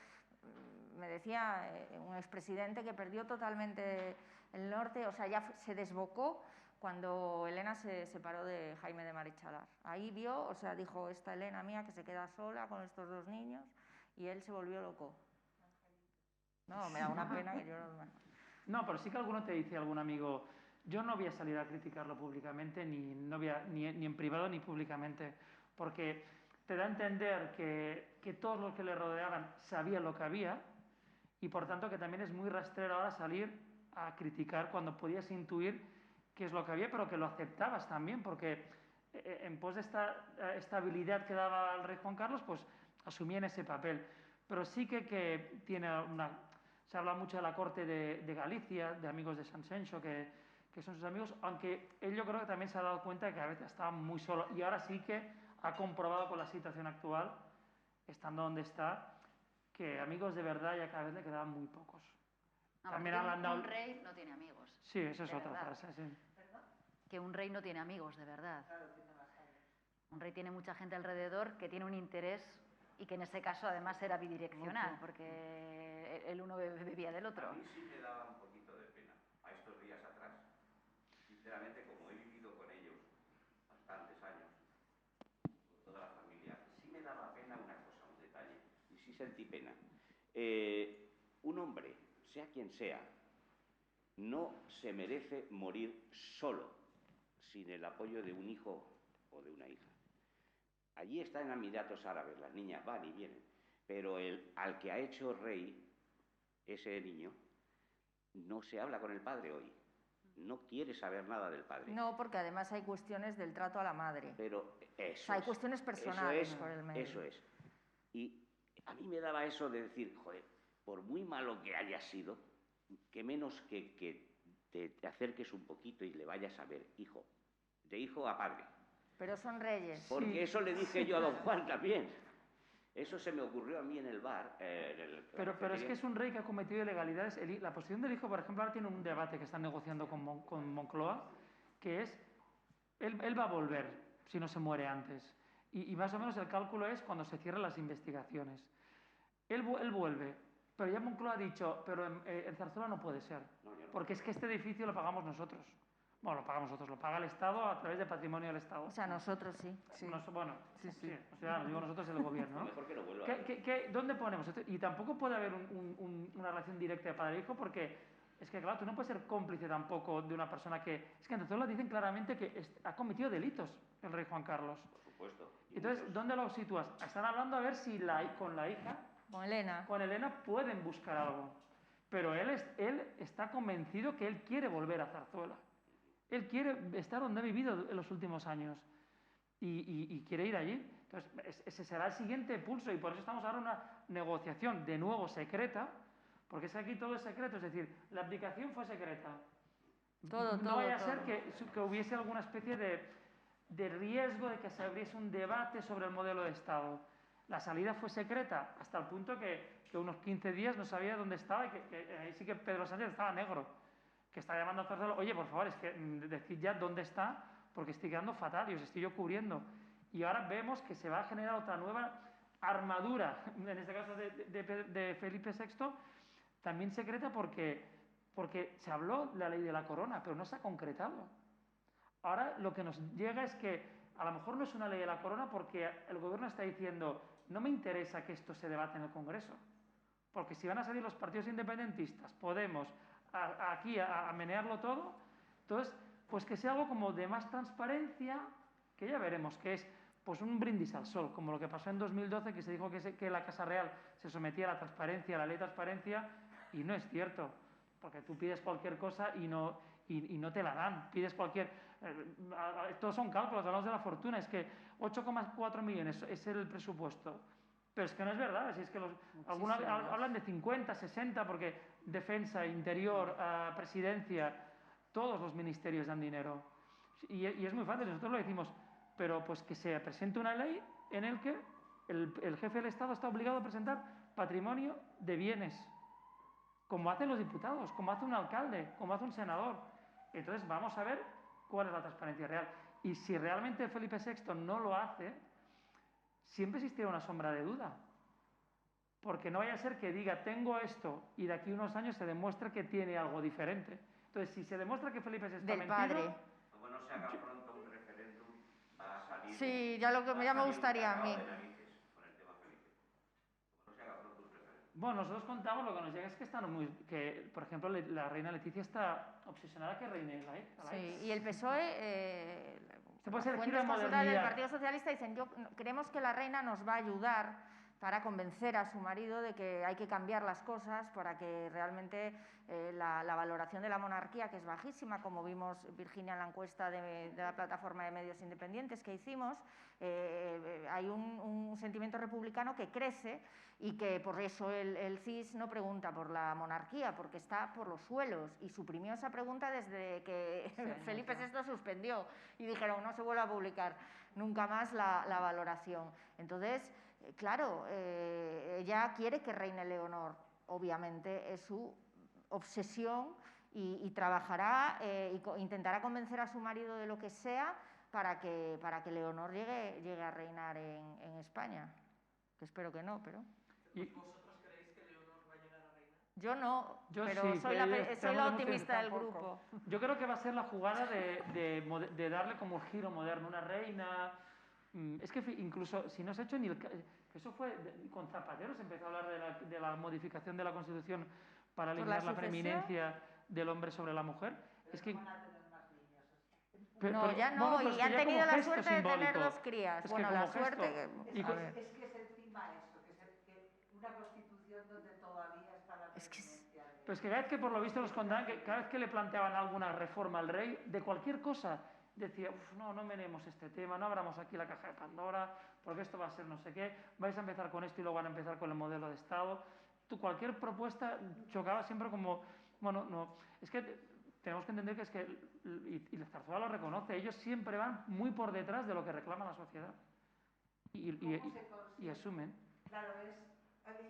me decía un expresidente que perdió totalmente el norte, o sea, ya se desbocó cuando Elena se separó de Jaime de Marichalar. Ahí vio, o sea, dijo, esta Elena mía que se queda sola con estos dos niños, y él se volvió loco. No, me da una pena que yo no... No, pero sí que alguno te dice, algún amigo, yo no voy a salir a criticarlo públicamente, ni en privado ni públicamente, porque te da a entender que todos los que le rodeaban sabían lo que había y por tanto que también es muy rastrero ahora salir a criticar cuando podías intuir qué es lo que había, pero que lo aceptabas también, porque en pos de esta estabilidad que daba el rey Juan Carlos, pues asumían ese papel. Pero sí que tiene una... Se habla mucho de la corte de Galicia, de amigos de Sanxenxo, que que son sus amigos, aunque él yo creo que también se ha dado cuenta de que a veces estaba muy solo y ahora sí que ha comprobado con la situación actual, estando donde está, que amigos de verdad ya cada vez le quedaban muy pocos. No, También porque han dado... un rey no tiene amigos. Sí, esa es de otra verdad. frase, sí. Que un rey no tiene amigos, de verdad. Un rey tiene mucha gente alrededor que tiene un interés y que en ese caso además era bidireccional, porque el uno bebía del otro. A mí sí me daba un poquito de pena, a estos días atrás. Sinceramente, como he vivido con ellos bastantes años, con toda la familia, sí me daba pena una cosa, un detalle, y sí sentí pena. Un hombre, sea quien sea, no se merece morir solo, sin el apoyo de un hijo o de una hija. Allí están en Emiratos Árabes, las niñas van y vienen, pero al que ha hecho rey, ese niño, no se habla con el padre hoy. No quiere saber nada del padre. No, porque además hay cuestiones del trato a la madre. Pero eso O sea, hay cuestiones personales eso es, por el medio. Eso es. Y a mí me daba eso de decir, joder, por muy malo que haya sido, que menos que te acerques un poquito y le vayas a ver, hijo, de hijo a padre. Pero son reyes. Porque Sí. eso le dije yo a don Juan también. Eso se me ocurrió a mí en el bar. Pero es que es un rey que ha cometido ilegalidades. La posición del hijo, por ejemplo, ahora tiene un debate que están negociando con Moncloa, que es, él va a volver si no se muere antes. Y más o menos el cálculo es cuando se cierran las investigaciones. Él vuelve, pero ya Moncloa ha dicho, pero en Zarzuela no puede ser, porque es que este edificio lo pagamos nosotros. Bueno, lo pagamos nosotros, lo paga el Estado a través de patrimonio del Estado. O sea, nosotros sí. Bueno, sí. O sea, digo nosotros el gobierno, ¿no? Mejor que no vuelva. ¿Dónde ponemos esto? Y tampoco puede haber una relación directa de padre-hijo porque es que, claro, tú no puedes ser cómplice tampoco de una persona que... Es que en Zarzuela dicen claramente que ha cometido delitos el rey Juan Carlos. Por supuesto. Entonces, ¿dónde lo sitúas? Están hablando a ver si con la hija, Con Elena. con Elena, pueden buscar algo. Pero él está convencido que él quiere volver a Zarzuela. Él quiere estar donde ha vivido en los últimos años y quiere ir allí. Entonces, ese será el siguiente pulso y por eso estamos ahora en una negociación de nuevo secreta, porque es que aquí todo es secreto, es decir, la abdicación fue secreta. No vaya a ser que hubiese alguna especie de riesgo de que se abriese un debate sobre el modelo de Estado. La salida fue secreta hasta el punto que unos 15 días no sabía dónde estaba y que ahí sí que Pedro Sánchez estaba negro, que está llamando a Zarzuela, oye, por favor, es que decid ya dónde está, porque estoy quedando fatal y os estoy yo cubriendo. Y ahora vemos que se va a generar otra nueva armadura, en este caso de Felipe VI, también secreta porque se habló de la ley de la corona, pero no se ha concretado. Ahora lo que nos llega es que a lo mejor no es una ley de la corona porque el gobierno está diciendo, no me interesa que esto se debate en el Congreso, porque si van a salir los partidos independentistas, Podemos, aquí a menearlo todo, entonces, pues que sea algo como de más transparencia, que ya veremos, que es pues un brindis al sol, como lo que pasó en 2012, que se dijo que la Casa Real se sometía a la transparencia, a la ley de transparencia, y no es cierto, porque tú pides cualquier cosa y no te la dan, pides cualquier... todos son cálculos, hablamos de la fortuna, es que 8,4 millones es el presupuesto. Pero es que no es verdad, es que algunos hablan de 50, 60, porque defensa, interior, presidencia, todos los ministerios dan dinero. Y es muy fácil, nosotros lo decimos, pero pues que se presente una ley en el que el jefe del Estado está obligado a presentar patrimonio de bienes, como hacen los diputados, como hace un alcalde, como hace un senador. Entonces vamos a ver cuál es la transparencia real. Y si realmente Felipe VI no lo hace, siempre existirá una sombra de duda. Porque no vaya a ser que diga, tengo esto, y de aquí a unos años se demuestre que tiene algo diferente. Entonces, si se demuestra que Felipe VI está mentido... padre. Como no se haga pronto un referéndum, va a salir... Sí, ya me gustaría a mí. Bueno, nosotros contamos, lo que nos llega es que por ejemplo, la reina Leticia está obsesionada que reine la hija. Sí, y el PSOE, puede ser fuentes la consultadas del modernidad. Partido Socialista dicen, creemos que la reina nos va a ayudar para convencer a su marido de que hay que cambiar las cosas para que realmente la valoración de la monarquía, que es bajísima, como vimos, Virginia, en la encuesta de la plataforma de medios independientes que hicimos, hay un sentimiento republicano que crece y que por eso el CIS no pregunta por la monarquía, porque está por los suelos, y suprimió esa pregunta desde que Felipe VI suspendió y dijeron no se vuelve a publicar nunca más la valoración. Entonces, claro, ella quiere que reine Leonor, obviamente es su obsesión, y trabajará, intentará convencer a su marido de lo que sea para que Leonor llegue a reinar en España. Que espero que no, pero... ¿Vosotros creéis que Leonor va a llegar a reinar? Yo no, Yo pero sí, soy la optimista del tampoco. grupo. Yo creo que va a ser la jugada de darle como el giro moderno, una reina. Es que incluso si no se ha hecho ni el... Eso fue con Zapatero, se empezó a hablar de la modificación de la Constitución para eliminar la preeminencia del hombre sobre la mujer. Es que... No, ya no, bueno, y han tenido la suerte de tener dos crías. Es bueno, que la como suerte... gesto. Es que es encima esto, que una constitución donde todavía está la preeminencia. Pero es que cada vez que por lo visto los condenaban, que cada vez que le planteaban alguna reforma al rey, de cualquier cosa, decía, no menemos este tema, no abramos aquí la caja de Pandora, porque esto va a ser no sé qué, vais a empezar con esto y luego van a empezar con el modelo de Estado. Cualquier propuesta chocaba siempre como, bueno, no, es que tenemos que entender que es que, y Zarzuela lo reconoce, ellos siempre van muy por detrás de lo que reclama la sociedad y asumen. Claro,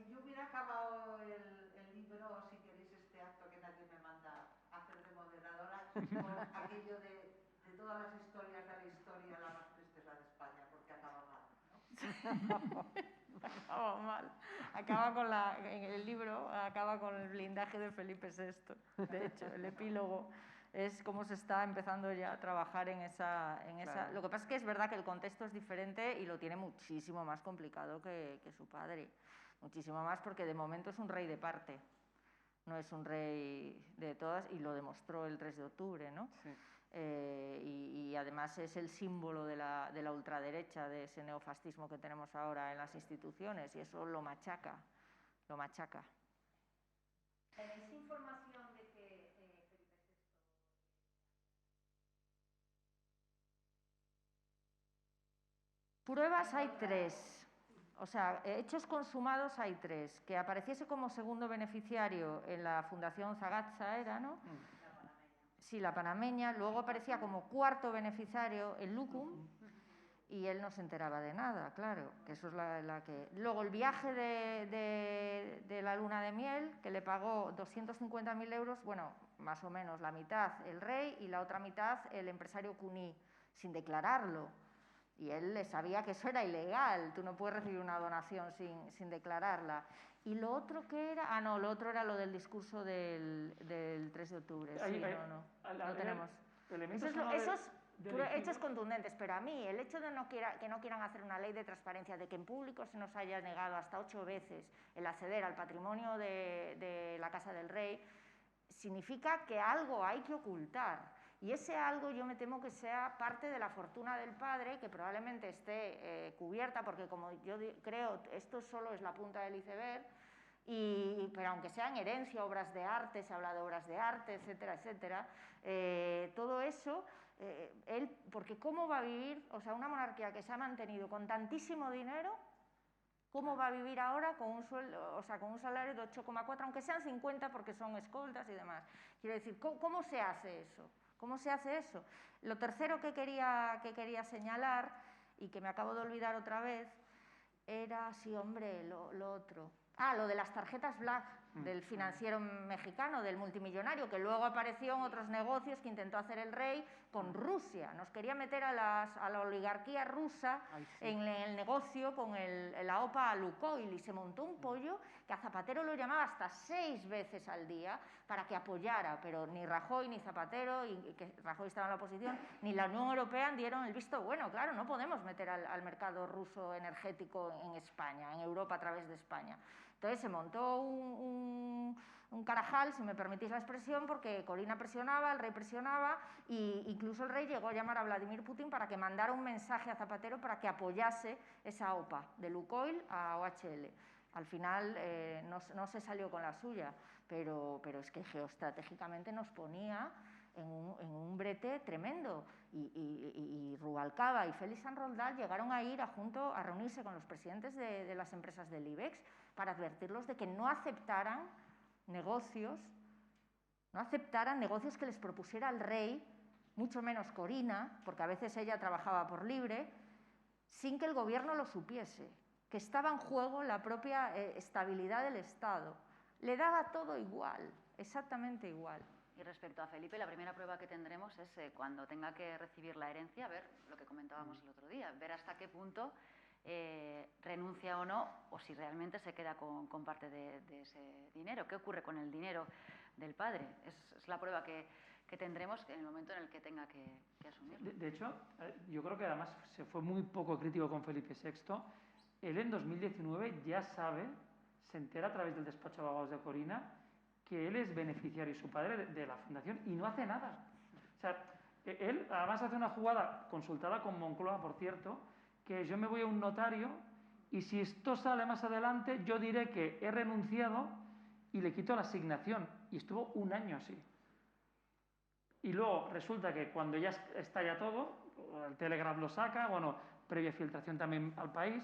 yo hubiera acabado el libro, si queréis, este acto que nadie me manda a hacer de moderadora, con aquello de todas las historias de la historia, la más triste es la de España, porque acaba mal, ¿no? Acaba mal. En el libro acaba con el blindaje de Felipe VI. De hecho, el epílogo es cómo se está empezando ya a trabajar en esa... Claro. Lo que pasa es que es verdad que el contexto es diferente y lo tiene muchísimo más complicado que su padre. Muchísimo más, porque de momento es un rey de parte. No es un rey de todas, y lo demostró el 3 de octubre, ¿no? Sí. Y además es el símbolo de la ultraderecha, de ese neofascismo que tenemos ahora en las instituciones, y eso lo machaca, lo machaca. ¿Tenéis información de que Felipe VI... Pruebas hay 3. O sea, hechos consumados hay 3. Que apareciese como segundo beneficiario en la Fundación Zagazza era, ¿no? Sí, la panameña. Luego aparecía como cuarto beneficiario en Lucum y él no se enteraba de nada, claro. Que eso es la que... Luego el viaje de la luna de miel, que le pagó 250.000 euros, bueno, más o menos la mitad el rey y la otra mitad el empresario Cuní, sin declararlo. Y él sabía que eso era ilegal, tú no puedes recibir una donación sin declararla. ¿Y lo otro qué era? No, lo otro era lo del discurso del 3 de octubre. Sí, no tenemos. Esos hechos contundentes, pero a mí el hecho de que no quieran hacer una ley de transparencia, de que en público se nos haya negado hasta 8 veces el acceder al patrimonio de la Casa del Rey, significa que algo hay que ocultar. Y ese algo yo me temo que sea parte de la fortuna del padre, que probablemente esté cubierta, porque como yo creo, esto solo es la punta del iceberg, pero aunque sean herencia, obras de arte, se habla de obras de arte, etcétera, etcétera, todo eso, porque ¿cómo va a vivir? O sea, una monarquía que se ha mantenido con tantísimo dinero, ¿cómo va a vivir ahora con un sueldo, o sea, con un salario de 8,4, aunque sean 50 porque son escoltas y demás? Quiero decir, ¿cómo se hace eso? ¿Cómo se hace eso? Lo tercero que quería señalar, y que me acabo de olvidar otra vez, era, sí, hombre, lo otro. Lo de las tarjetas Black, del financiero mexicano, del multimillonario, que luego apareció en otros negocios que intentó hacer el rey con Rusia. Nos quería meter a la oligarquía rusa en el negocio con la OPA a Lukoil, y se montó un pollo que a Zapatero lo llamaba hasta 6 veces al día para que apoyara, pero ni Rajoy ni Zapatero, y que Rajoy estaba en la oposición, ni la Unión Europea dieron el visto bueno. Claro, no podemos meter al mercado ruso energético en España, en Europa a través de España. Entonces se montó un carajal, si me permitís la expresión, porque Corina presionaba, el rey presionaba, e incluso el rey llegó a llamar a Vladimir Putin para que mandara un mensaje a Zapatero para que apoyase esa OPA de Lukoil a OHL. Al final no se salió con la suya, pero es que geoestratégicamente nos ponía en un brete tremendo. Y Rubalcaba y Félix San Roldán llegaron a ir a reunirse con los presidentes de las empresas del IBEX para advertirlos de que no aceptaran negocios que les propusiera el rey, mucho menos Corina, porque a veces ella trabajaba por libre, sin que el gobierno lo supiese, que estaba en juego la propia estabilidad del Estado. Le daba todo igual, exactamente igual. Y respecto a Felipe, la primera prueba que tendremos es cuando tenga que recibir la herencia, ver lo que comentábamos el otro día, ver hasta qué punto renuncia o no, o si realmente se queda con parte de ese dinero. ¿Qué ocurre con el dinero del padre? Es la prueba que tendremos en el momento en el que tenga que asumirlo. De hecho, yo creo que además se fue muy poco crítico con Felipe VI. Él en 2019 ya sabe, se entera a través del despacho de abogados de Corina, que él es beneficiario y su padre de la fundación y no hace nada. O sea, él además hace una jugada consultada con Moncloa, por cierto, que yo me voy a un notario y si esto sale más adelante yo diré que he renunciado y le quito la asignación. Y estuvo un año así. Y luego resulta que cuando ya está ya todo, el Telegraph lo saca, bueno, previa filtración también al país,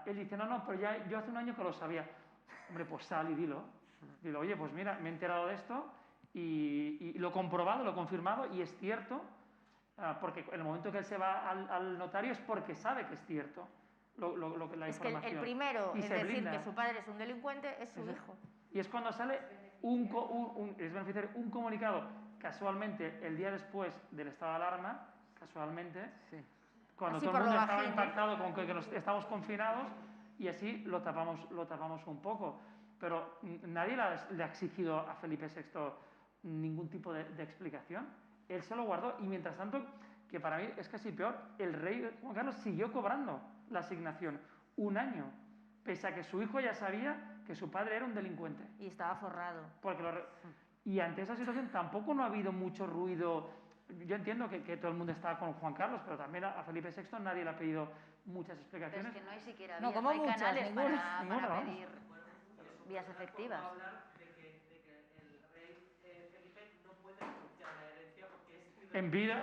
él dice, no, pero ya yo hace un año que lo sabía. Hombre, pues sal y dilo. Dilo, oye, pues mira, me he enterado de esto y lo he comprobado, lo he confirmado y es cierto, porque en el momento que él se va al notario es porque sabe que es cierto lo que la es información. Que el primero y en decir que su padre es un delincuente es su hijo. Y es cuando sale un comunicado, casualmente, el día después del estado de alarma, casualmente, cuando Así todo el por lo mundo estaba bajini. impactado con que estamos confinados, y así lo tapamos un poco. Pero nadie le ha exigido a Felipe VI ningún tipo de explicación. Él se lo guardó y mientras tanto, que para mí es casi peor, el rey Juan Carlos siguió cobrando la asignación un año, pese a que su hijo ya sabía que su padre era un delincuente. Y estaba forrado. Y ante esa situación tampoco no ha habido mucho ruido. Yo entiendo que todo el mundo estaba con Juan Carlos, pero también a Felipe VI nadie le ha pedido muchas explicaciones. Pero es que no hay siquiera No, vías, como no hay muchas, canales ninguna, para pedir vías efectivas. En vida.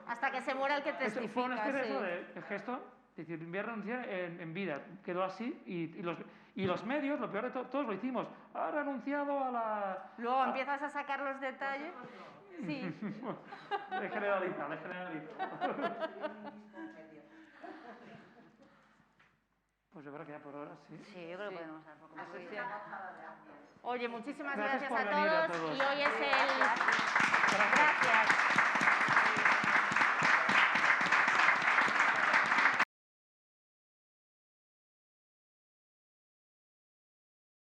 Hasta que se muera el que testifica. Fue una especie de gesto, es decir, voy a renunciar en vida. Quedó así y los medios, lo peor de todo, todos lo hicimos. Ha renunciado a la... Luego empiezas a sacar los detalles. Sí. De generalidad. Pues yo creo que ya por ahora sí. Sí, yo creo que podemos dar poco más. Oye, muchísimas Gracias gracias por a venir a todos. todos. Y hoy es el... Gracias.